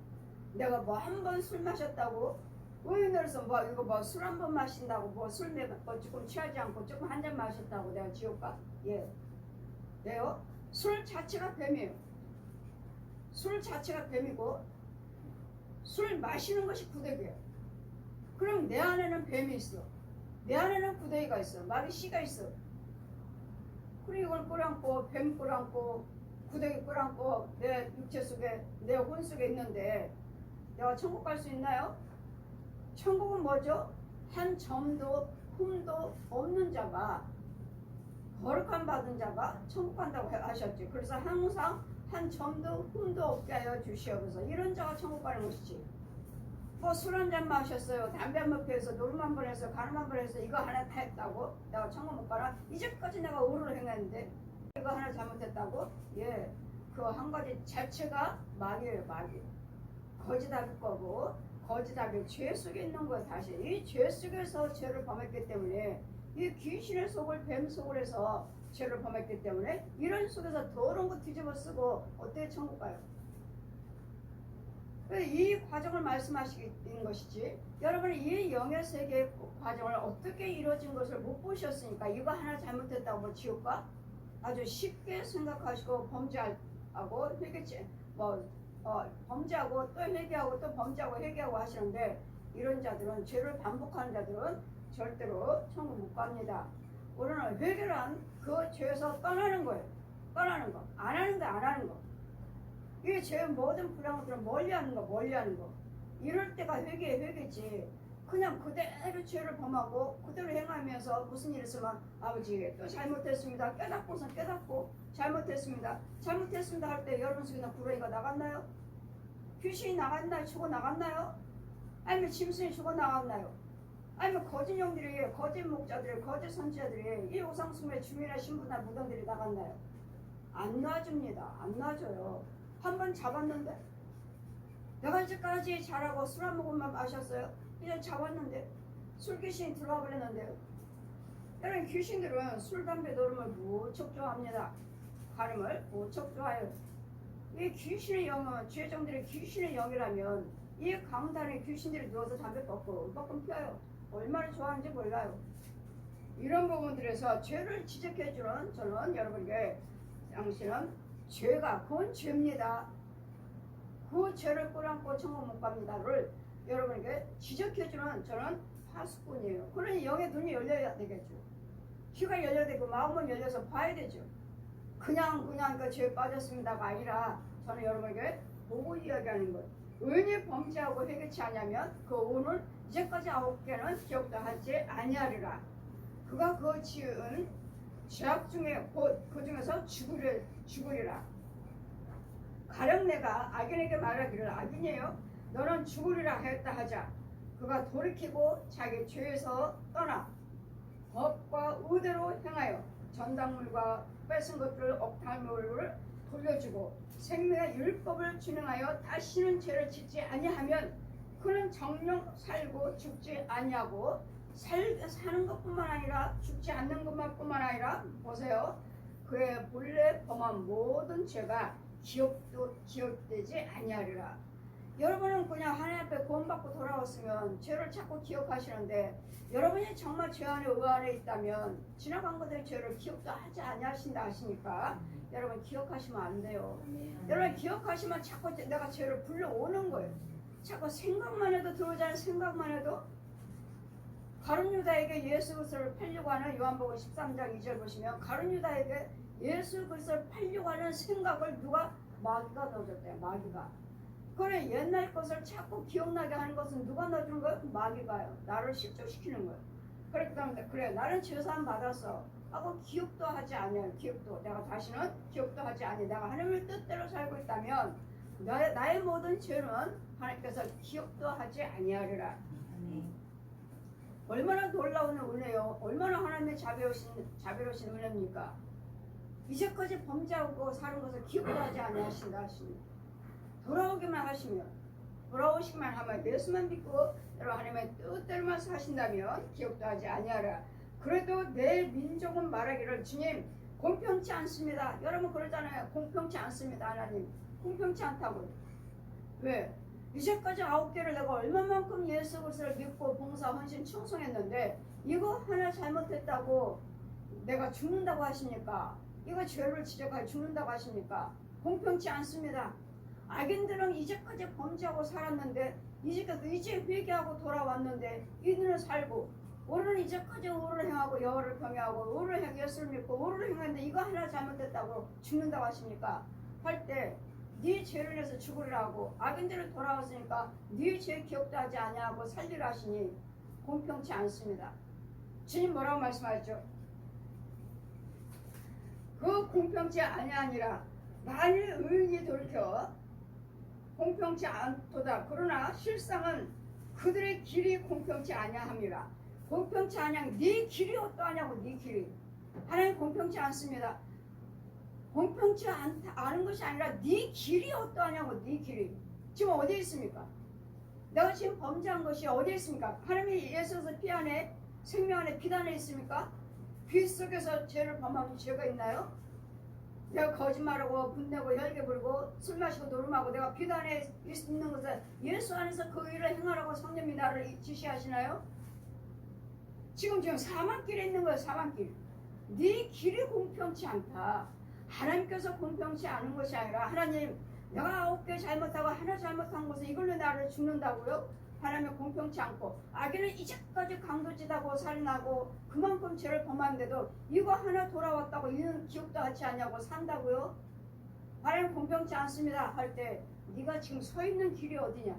내가 한 번 술 마셨다고 의인으로서 이거 술 한 번 마신다고 술 조금 취하지 않고 조금 한 잔 마셨다고 내가 지옥 가? 예. 왜요? 술 자체가 뱀이에요. 술 자체가 뱀이고 술 마시는 것이 구대기예요. 그럼 내 안에는 뱀이 있어. 내 안에는 구더기가 있어. 마귀 씨가 있어. 그리고 이걸 끌어안고 뱀 끌어안고 구더기 끌어안고 내 육체 속에 내 혼 속에 있는데 내가 천국 갈 수 있나요? 천국은 뭐죠? 한 점도 흠도 없는 자가 거룩함 받은 자가 천국 간다고 하셨지. 그래서 항상 한 점도 흠도 없게 하여 주시옵소서. 이런 자가 천국 가는 것이지. 뭐 술 한 잔 마셨어요. 담배 한 번 피워서 노름 한 번 해서 가늠 한 번 해서 이거 하나 다 했다고 내가 천국 못 가라? 이제까지 내가 의를 행했는데 이거 하나 잘못했다고? 예, 그 한 가지 자체가 마귀예요. 마귀. 거짓답일 거고 거짓답이 죄 속에 있는 거예요. 다시 이 죄 속에서 죄를 범했기 때문에 이 귀신의 속을 뱀 속을 해서 죄를 범했기 때문에 이런 속에서 더러운 거 뒤집어 쓰고 어떻게 천국 가요? 이 과정을 말씀하시는 것이지 여러분이 이 영의 세계의 과정을 어떻게 이루어진 것을 못 보셨으니까 이거 하나 잘못했다고 뭐 지옥 가? 아주 쉽게 생각하시고 범죄하고 회개치 범죄하고 또 회개하고 또 범죄하고 회개하고 하시는데 이런 자들은 죄를 반복하는 자들은 절대로 천국 못 갑니다. 우리는 회개란 그 죄에서 떠나는 거예요. 떠나는 거. 안 하는 거, 안 하는 거. 이 죄의 모든 불량들은 멀리하는 거, 멀리하는 거. 이럴 때가 회개지. 그냥 그대로 죄를 범하고 그대로 행하면서 무슨 일 있으면 아버지 또 잘못했습니다. 깨닫고선 깨닫고 잘못했습니다. 잘못했습니다 할 때 여러분 속에 구렁이가 나갔나요? 귀신이 나갔나요? 죽어 나갔나요? 아니면 짐승이 죽어 나갔나요? 아니면 거짓 영들이 거짓 목자들이 거짓 선지자들이 이 우상숭배 주민의 신분이나 무당들이 나갔나요? 안 놔줍니다. 안 놔줘요. 한 번 잡았는데 내가 이제까지 잘하고 술 한 모금만 마셨어요. 이제 잡았는데 술 귀신이 들어와 버렸는데요. 여러분 귀신들은 술 담배 노름을 무척 좋아합니다. 가늠을 무척 좋아해요. 이 귀신의 영은 죄종들이 귀신의 영이라면 이 강단에 귀신들이 누워서 담배 뻑끔 피워요. 얼마나 좋아하는지 몰라요. 이런 부분들에서 죄를 지적해주는 저는 여러분에게 당신은 죄가 그건 죄입니다. 그 죄를 끌어안고 천국 못 갑니다를 여러분에게 지적해주는 저는 파수꾼이에요. 그러니 영의 눈이 열려야 되겠죠. 귀가 열려야 되고 마음은 열려서 봐야 되죠. 그냥 그 죄에 빠졌습니다가 아니라 저는 여러분에게 보고 이야기하는 거예요. 은이 범죄하고 회개치 않냐면 그 오늘 이제까지 9개는 기억도 하지 아니하리라. 그가 그 지은 죄악 중에 그 중에서 죽으리라. 가령 내가 악인에게 말하기를 악인이에요. 너는 죽으리라 하였다 하자. 그가 돌이키고 자기 죄에서 떠나 법과 의대로 행하여 전당물과 뺏은 것들을 억탈물을 돌려주고 생명의 율법을 준행하여 다시는 죄를 짓지 아니하면 그는 정령 살고 죽지 아니하고 사는 것뿐만 아니라 죽지 않는 것뿐만 아니라 보세요. 그의 본래 범한 모든 죄가 기억되지 아니하리라. 여러분은 그냥 하나님 앞에 구원받고 돌아왔으면 죄를 자꾸 기억하시는데 여러분이 정말 죄 안에 의 안에 있다면 지나간 것들의 죄를 기억도 하지 아니하신다 하시니까 여러분 기억하시면 안 돼요. 여러분 기억하시면 자꾸 내가 죄를 불러오는 거예요. 자꾸 생각만 해도 들어오잖아요. 생각만 해도 가룟 유다에게 예수 그리스도를 팔려고 하는 요한복음 13장 2절 보시면 가룟 유다에게 예수 그리스도를 팔려고 하는 생각을 마귀가 넣어줬대요. 마귀가. 그래 옛날 것을 자꾸 기억나게 하는 것은 누가 넣어준 거예요? 마귀가요. 나를 실족시키는 거예요. 그렇기 때문에 그래 나는 죄사함 받았어 하고 기억도 하지 않아요. 기억도 내가 다시는 기억도 하지 않아요. 내가 하나님의 뜻대로 살고 있다면 나의 모든 죄는 하나님께서 기억도 하지 아니하리라. 얼마나 놀라운 은혜요. 얼마나 하나님의 자비로우신 은혜입니까? 이제까지 범죄하고 사는 것을 기억도 하지 아니하신다 하십니다. 돌아오기만 하시면 돌아오시기만 하면 예수만 믿고 여러분 하나님의 뜻대로만 사신다면 기억도 하지 아니하라. 그래도 내 민족은 말하기를 주님 공평치 않습니다. 여러분 그러잖아요. 공평치 않습니다. 하나님 공평치 않다고. 왜? 이제까지 9개를 내가 얼마만큼 예수 그리스도를 믿고 봉사 헌신 충성했는데 이거 하나 잘못했다고 내가 죽는다고 하십니까? 이거 죄를 지적하여 죽는다고 하십니까? 공평치 않습니다. 악인들은 이제까지 범죄하고 살았는데 이제 회개하고 돌아왔는데 이들은 살고 오늘은 이제까지 오를 행하고 여호와를 경외하고 오를 행 예수를 믿고 오를 행하는데 이거 하나 잘못됐다고 죽는다고 하십니까? 할 때 네 죄를 내서 죽으리라고 악인들을 돌아왔으니까 네 죄 기억도 하지 아니하고 살리라 하시니 공평치 않습니다. 주님 뭐라고 말씀하셨죠? 그 공평치 아니하니라. 만일 의인이 돌이켜 공평치 않도다. 그러나 실상은 그들의 길이 공평치 아니함이라. 공평치 아니한 네 길이 어떠하냐고. 네 길이 하나님 공평치 않습니다. 공평치 않은 것이 아니라 네 길이 어떠하냐고. 네 길이 지금 어디에 있습니까? 내가 지금 범죄한 것이 어디에 있습니까? 하나님이 예수께서 피 안에 생명 안에 피 안에 있습니까? 피 속에서 죄를 범하면 죄가 있나요? 내가 거짓말하고 분내고 혈기 부리고 술 마시고 노름하고 내가 피 안에 있는 것을 예수 안에서 그 일을 행하라고 성령이 나를 지시하시나요? 지금 사망길에 있는 거예요. 사망길. 네 길이 공평치 않다. 하나님께서 공평치 않은 것이 아니라 하나님 내가 9개 잘못하고 하나 잘못한 것은 이걸로 나를 죽는다고요? 하나님은 공평치 않고 악인은 이제까지 강도짓하고 살인하고 그만큼 죄를 범하는데도 이거 하나 돌아왔다고 이는 기억도 하지 않냐고 산다고요? 하나님 공평치 않습니다 할 때 네가 지금 서 있는 길이 어디냐?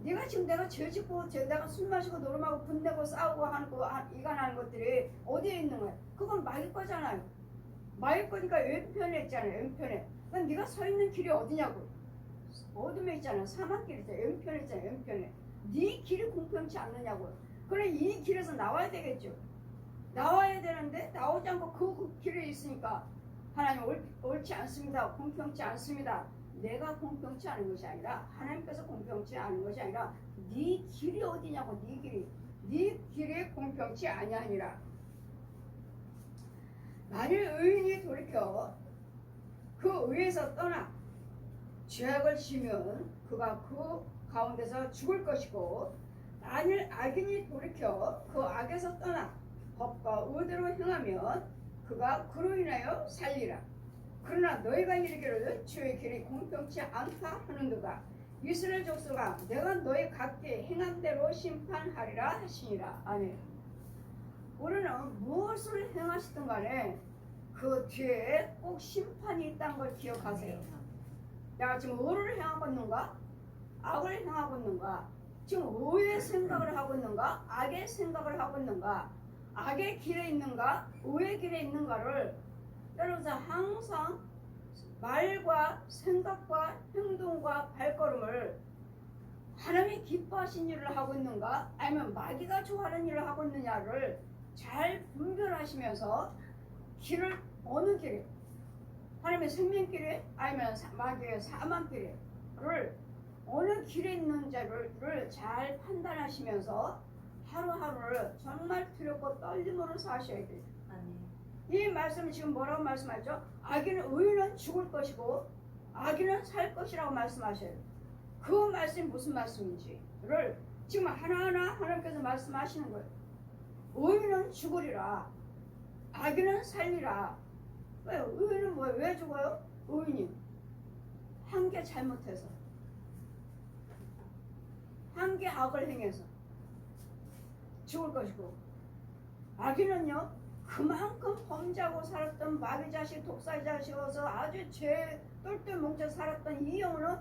네가 지금 내가 죄 짓고 내가 술 마시고 노름하고 분내고 싸우고 하는 거 이간하는 것들이 어디에 있는 거야? 그건 마귀 거잖아요. 마귀 거니까 왼편에 있잖아요. 왼편에. 그럼 네가 서 있는 길이 어디냐고. 어둠에 있잖아요. 사막길에 있잖아요. 왼편에 있잖아요. 왼편에. 네 길이 공평치 않느냐고. 그래 이 길에서 나와야 되겠죠. 나와야 되는데 나오지 않고 그 길에 있으니까 하나님 옳지 않습니다. 공평치 않습니다. 내가 공평치 않은 것이 아니라 하나님께서 공평치 않은 것이 아니라 네 길이 어디냐고. 네 길이. 네 길이 공평치 아니하니라. 만일 의인이 돌이켜 그 의에서 떠나 죄악을 지으면 그가 그 가운데서 죽을 것이고 만일 악인이 돌이켜 그 악에서 떠나 법과 의대로 행하면 그가 그로 인하여 살리라. 그러나 너희가 이르기를 주의 길이 공평치 않다 하는도다. 이스라엘 족속아 내가 너희 각기 행한 대로 심판하리라 하시니라. 아멘. 우리는 무엇을 행하시든 간에 그 뒤에 꼭 심판이 있다는 걸 기억하세요. 내가 지금 의를 행하고 있는가? 악을 행하고 있는가? 지금 의의 생각을 하고 있는가? 악의 생각을 하고 있는가? 악의 길에 있는가? 의의 길에 있는가를 따라서 항상 말과 생각과 행동과 발걸음을 하나님이 기뻐하신 일을 하고 있는가? 아니면 마귀가 좋아하는 일을 하고 있느냐를 잘 분별하시면서 길을 어느 길에 하나님의 생명길에 아니면 마귀의 사망길에를 어느 길에 있는지를 잘 판단하시면서 하루하루를 정말 두렵고 떨림으로 사셔야 돼요. 이 말씀은 지금 뭐라고 말씀하죠? 악인은 의인은 죽을 것이고 악인은 살 것이라고 말씀하셔요. 그 말씀이 무슨 말씀인지를 지금 하나하나 하나님께서 말씀하시는 거예요. 의인은 죽으리라. 악인은 살리라. 왜요? 의인은 뭐예요? 왜 죽어요? 의인이 한 개 잘못해서 한 개 악을 행해서 죽을 것이고 악인은요 그만큼 범죄하고 살았던 마귀 자식 독사의 자식으로서 아주 죄 똘똘 뭉쳐 살았던 이 영혼은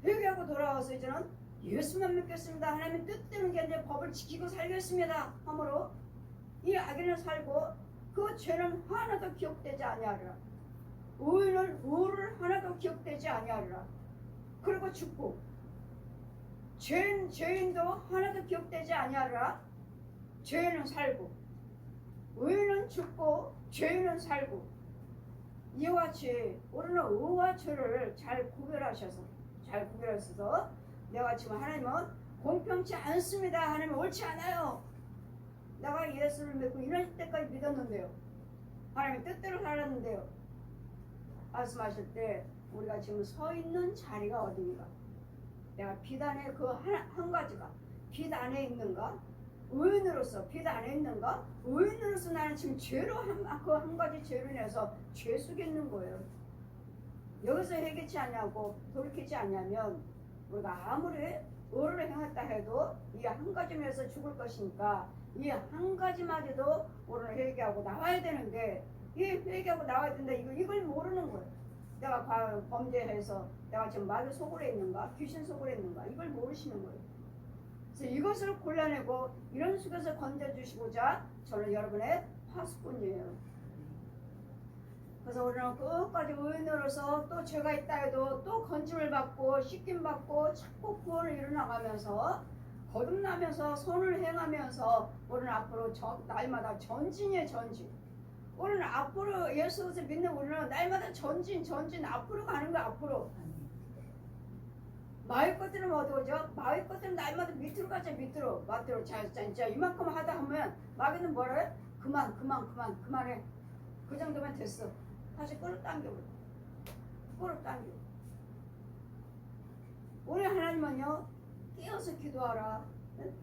회개하고 돌아와서 이제는 예수만 믿겠습니다. 하나님 뜻대로 이제 법을 지키고 살겠습니다. 함으로 이 악인을 살고 그 죄는 하나도 기억되지 아니하리라. 의인은 의를 하나도 기억되지 아니하리라. 그리고 죽고 죄인도 하나도 기억되지 아니하리라. 죄인은 살고 의인은 죽고 죄인은 살고 이와 같이 우리는 의와 죄를 잘 구별하셔서 내가 지금 하나님은 공평치 않습니다. 하나님 옳지 않아요. 내가 예수를 믿고 이럴 때까지 믿었는데요. 하나님의 뜻대로 살았는데요. 말씀하실 때 우리가 지금 서 있는 자리가 어디인가? 내가 빛 안에 그 한 가지가 빛 안에 있는가? 의인으로서 빛 안에 있는가? 의인으로서 나는 지금 죄로 그 한 가지 죄로 인해서 죄 속에 있는 거예요. 여기서 해결치 않냐고 돌이키지 않냐면 우리가 아무리 의를 행했다 해도 이 한 가지면서 죽을 것이니까 이 한 가지마저도 우리는 회개하고 나와야 되는데 이 회개하고 나와야 되는데 이걸 모르는 거예요. 내가 범죄해서 내가 지금 마귀 속으로 있는가 귀신 속으로 있는가 이걸 모르시는 거예요. 그래서 이것을 골라내고 이런 속에서 건져주시고자 저는 여러분의 파수꾼이에요. 그래서 우리는 끝까지 의인으로서 또 죄가 있다 해도 또 건짐을 받고 씻김 받고 자꾸 구원을 이루어나가면서 거듭나면서 선을 행하면서 우리는 앞으로 날마다 전진이에요. 전진. 우리는 앞으로 예수 그리스도 믿는 우리는 날마다 전진 앞으로 가는 거야. 앞으로. 마을 것들은 어디오죠? 마을 것들은 날마다 밑으로 가자. 밑으로. 진짜 이만큼 하다 하면 마귀는 뭐라 해? 그만해. 그 정도면 됐어. 다시 끌어당겨. 우리 하나님은요 깨어서 기도하라.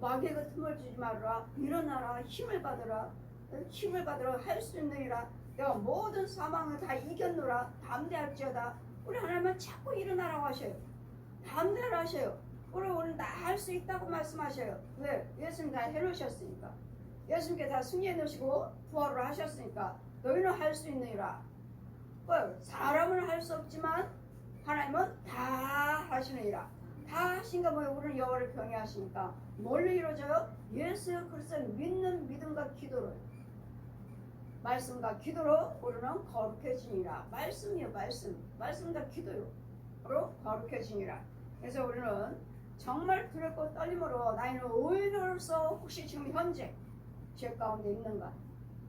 마귀가 틈을 주지 말아라. 일어나라. 힘을 받으라. 할 수 있느니라. 내가 모든 사망을 다 이겼노라. 담대할지어다. 우리 하나님은 자꾸 일어나라고 하셔요. 담대를 하셔요. 우리는 다 할 수 있다고 말씀하셔요. 왜? 예수님 다 해놓으셨으니까. 예수님께 다 승리해 놓으시고 부활을 하셨으니까 너희는 할 수 있느니라. 사람은 할 수 없지만 하나님은 다 하시느니라. 다 하신가 뭐예요? 우리는 여호와를 경외하시니까 뭘로 이루어져요? 예수 그리스도를 믿는 믿음과 기도로, 말씀과 기도로 우리는 거룩해지니라. 말씀이요. 말씀과 기도로 거룩해지니라. 그래서 우리는 정말 두렵고 떨림으로 나이는 의인으로서 혹시 지금 현재 죄 가운데 있는가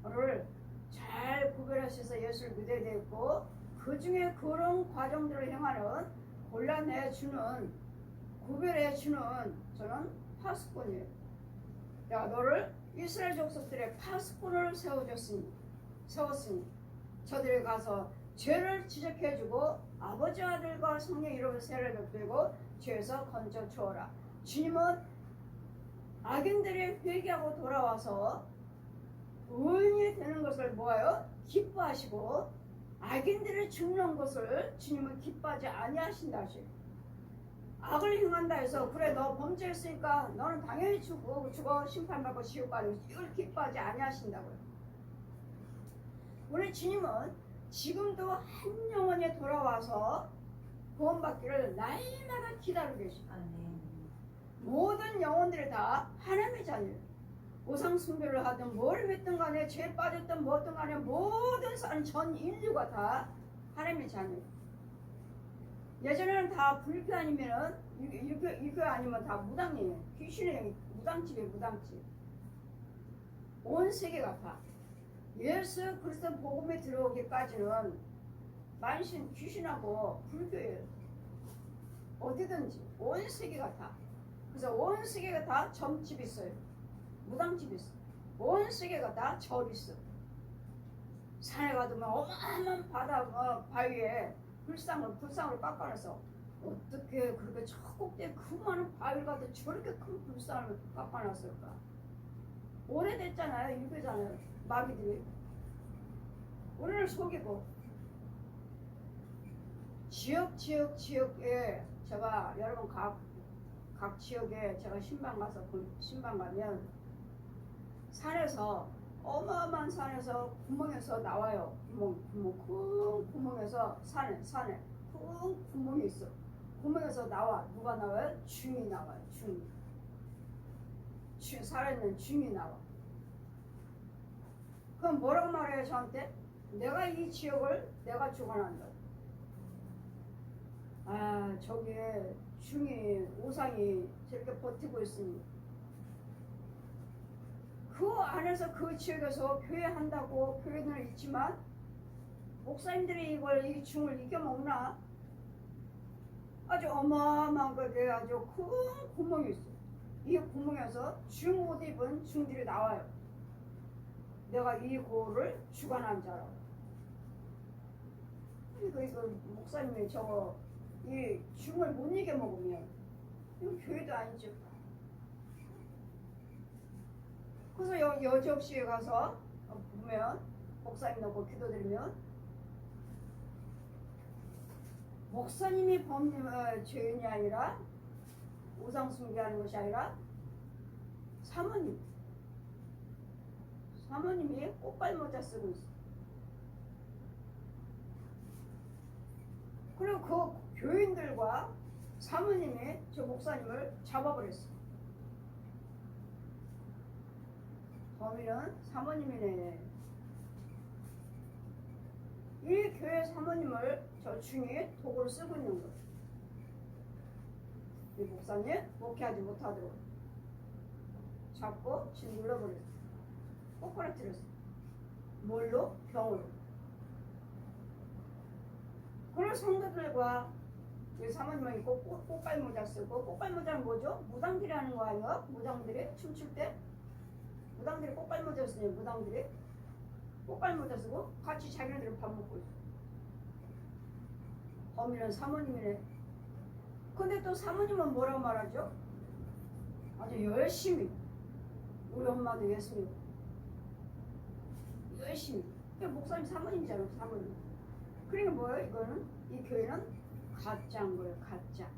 를 잘 구별하셔서 예수를 믿어야 되고 그 중에 그런 과정들을 행하는 골라내주는 구별해주는 저는 파수꾼이에요. 내가 너를 이스라엘 족속들의 파수꾼을 세웠으니 저들에 가서 죄를 지적해주고 아버지 아들과 성령 이름으로 세례를 베풀고 죄에서 건져 주어라. 주님은 악인들이 회개하고 돌아와서 의인이 되는 것을 뭐예요? 기뻐하시고 악인들이 죽는 것을 주님은 기뻐하지 아니하신다 하셔요. 악을 행한다 해서 그래 너 범죄했으니까 너는 당연히 죽어 심판받고 지옥 가는 이걸 기뻐하지 아니하신다고요. 우리 주님은 지금도 한 영혼에 돌아와서 구원받기를 날마다 기다리고 계십니다. 모든 영혼들이 다 하나님의 자녀예요. 우상 숭배를 하든 뭘 믿든 간에 죄 빠졌든 뭐든 간에 모든 사람 전 인류가 다 하나님의 자녀예요. 예전에는 다 불교 아니면은 이거 아니면 다 무당이에요. 귀신의 무당집이에요. 무당집. 온 세계가 다 예수 그리스도 복음에 들어오기까지는 만신 귀신하고 불교예요. 어디든지 온 세계가 다. 그래서 온 세계가 다 점집이 있어요. 무당집이 있어. 온 세계가 다 절 있어. 산에 가도 막 어마어마한 바다 바위에 불상을 깎아놔서 어떻게 그렇게 저 꼭대기 그 많은 바위를 가도 저렇게 큰 불상을 깎아놨을까? 오래됐잖아요. 유교잖아요. 마귀들이 우리를 속이고 지역에 제가 여러분 각 지역에 제가 신방 가면 산에서 어마어마한 산에서 구멍에서 나와요. 큰 구멍에서 산에 큰 구멍이 있어. 구멍에서 나와. 누가 나와요? 중이 나와요. 살아있는 중이 나와. 그럼 뭐라고 말해요 저한테? 내가 이 지역을 내가 주관한다. 아 저기에 중이 우상이 저렇게 버티고 있으니 그 안에서 그 지역에서 교회한다고 교회는 있지만 목사님들이 이 중을 이겨먹나? 아주 어마어마한 거에 아주 큰 구멍이 있어. 이 구멍에서 중 옷 입은 중들이 나와요. 내가 이 고를 주관한 자라고. 이거 목사님이 이 중을 못 이겨먹으면 이거 교회도 아니죠. 그래서 여접시에 가서 보면 목사님 놓고 기도드리면 목사님이 죄인이 아니라 우상 숭배하는 것이 아니라 사모님이 꽃갈 모자 쓰고 있어. 그리고 그 교인들과 사모님이 저 목사님을 잡아버렸어. 범인은 사모님이네. 이 교회 사모님을 저 중에 도구로 쓰고 있는 거예요. 이 목사님 목회하지 못하도록 잡고 지금 눌러버렸어. 꼬꾸라뜨렸어. 뭘로? 병으로. 그런 성도들과 이 사모님은 꽃갈 모자 쓰고, 꽃갈 모자는 뭐죠? 무당들이 하는 거 아니야? 무당들이 춤출 때 무당들이 꽃갈 모자 쓰냐? 무당들이 꽃갈 모자 쓰고 같이 자기네들은 밥 먹고 있어. 범인은 사모님이네. 근데 또 사모님은 뭐라고 말하죠? 아주 열심히, 우리 엄마도 예수 믿고 열심히. 목사님 사모님이잖아. 사모님. 그러니까 뭐예요? 이거는, 이 교회는 가짜인 거예요. 가짜.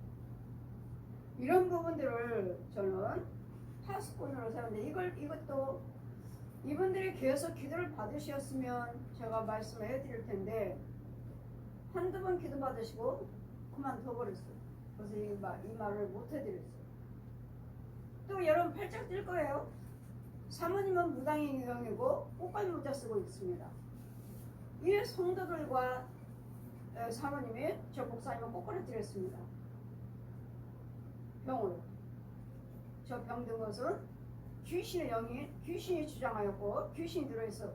이런 부분들을 저는 파수꾼으로 세웠는데, 이것도 이분들이 계속 기도를 받으셨으면 제가 말씀을 해드릴 텐데, 한두 번 기도 받으시고 그만둬버렸어요. 그래서 이 말을 못 해드렸어요. 또 여러분 팔짝 뛸 거예요. 사모님은 무당의 유형이고 꽃갈 모자 쓰고 있습니다. 이 성도들과 사모님이 저 목사님은 꼬꾸라뜨렸습니다. 병으로. 저 병든 것은 귀신의 영이, 귀신이 주장하였고 귀신이 들어있어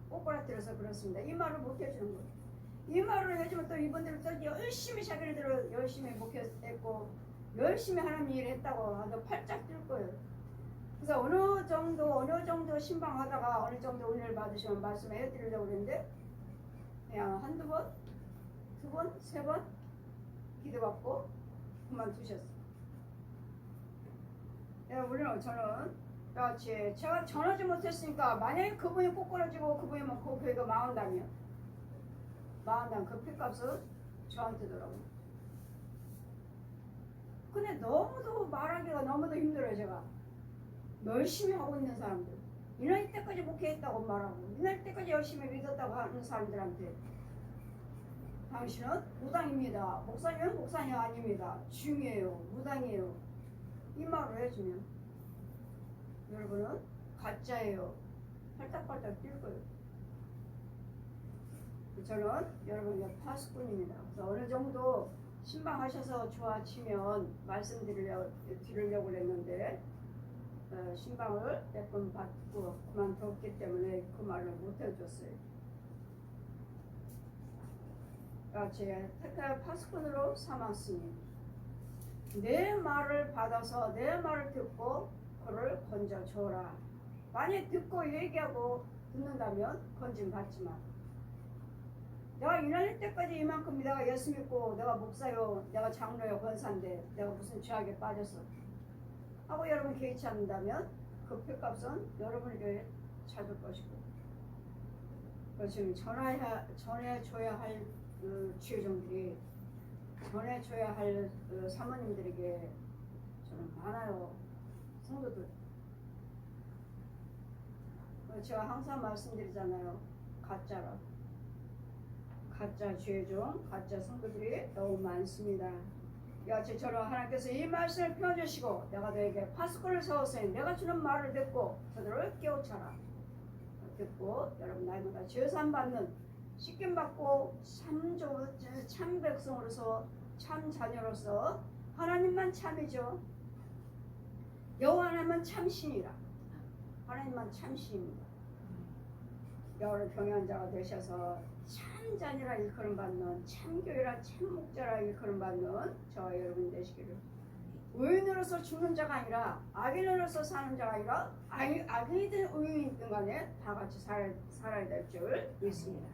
꼬꾸라뜨려서 그렇습니다. 이 말을 못 해주는 거예요. 이 말을 해주면 또 이분들은 또 열심히 자기네들을 열심히 목회했고 열심히 하나님 일을 했다고 하도 팔짝 뛸 거예요. 그래서 어느 정도 신방하다가 어느 정도 은혜를 받으시면 말씀을 해드리려고 그랬는데, 그냥 한두 번, 두 번, 세 번 기도받고 그만두셨어요. 저는 같이 제가 전하지 못했으니까, 만약에 그분이 꼬꾸라지고 그분이 그 교회가 망한다면 그 핏값은 저한테 더라고요. 근데 너무도 말하기가 너무도 힘들어요. 제가 열심히 하고 있는 사람들, 이 나이 때까지 목회했다고 말하고 이 나이 때까지 열심히 믿었다고 하는 사람들한테 당신은 무당입니다, 목사님은 목사님 아닙니다, 중이에요, 무당이에요, 이 말을 해주면 여러분은 가짜예요. 팔딱팔딱 뛸 거예요. 저는 여러분의 파수꾼입니다. 그래서 어느 정도 신방하셔서 좋아지면 말씀드리려고 했는데, 신방을 몇 번 받고 그만뒀기 때문에 그 말을 못 해줬어요. 제 택하여 파수꾼으로 삼았으니 내 말을 받아서 내 말을 듣고 그를 건져줘라. 만약 듣고 얘기하고 듣는다면 건짐 받지 마. 내가 이날 때까지 이만큼 내가 예수 믿고 내가 목사요, 내가 장로요, 권사인데 내가 무슨 죄악에 빠졌어 하고 여러분 개의치 않는다면 그 표값은 여러분에게 찾을 것이고, 지금 전해줘야 할 지회종들이, 전해줘야 할 사모님들에게 저는 많아요. 성도들. 제가 항상 말씀드리잖아요. 가짜라. 가짜 지회종, 가짜 성도들이 너무 많습니다. 여하처럼 하나님께서 이 말씀을 펴주시고 내가 너에게 파수꾼을 세웠으니 내가 주는 말을 듣고 저들을 깨우쳐라. 듣고 여러분 날마다 죄산 받는, 씻김 받고 참 백성으로서 참 자녀로서 하나님만 참이죠. 여호와 하나님만 참신이라. 하나님만 참신입니다. 여호와를 경외한 자가 되셔서 참 자녀라 일컬음 받는, 참 교회라 참 목자라 일컬음 받는 저와 여러분 되시기를. 의인으로서 죽는 자가 아니라 악인으로서 사는 자가 아니라 악인이든 의인이든 간에 다 같이 살아야 될 줄 믿습니다.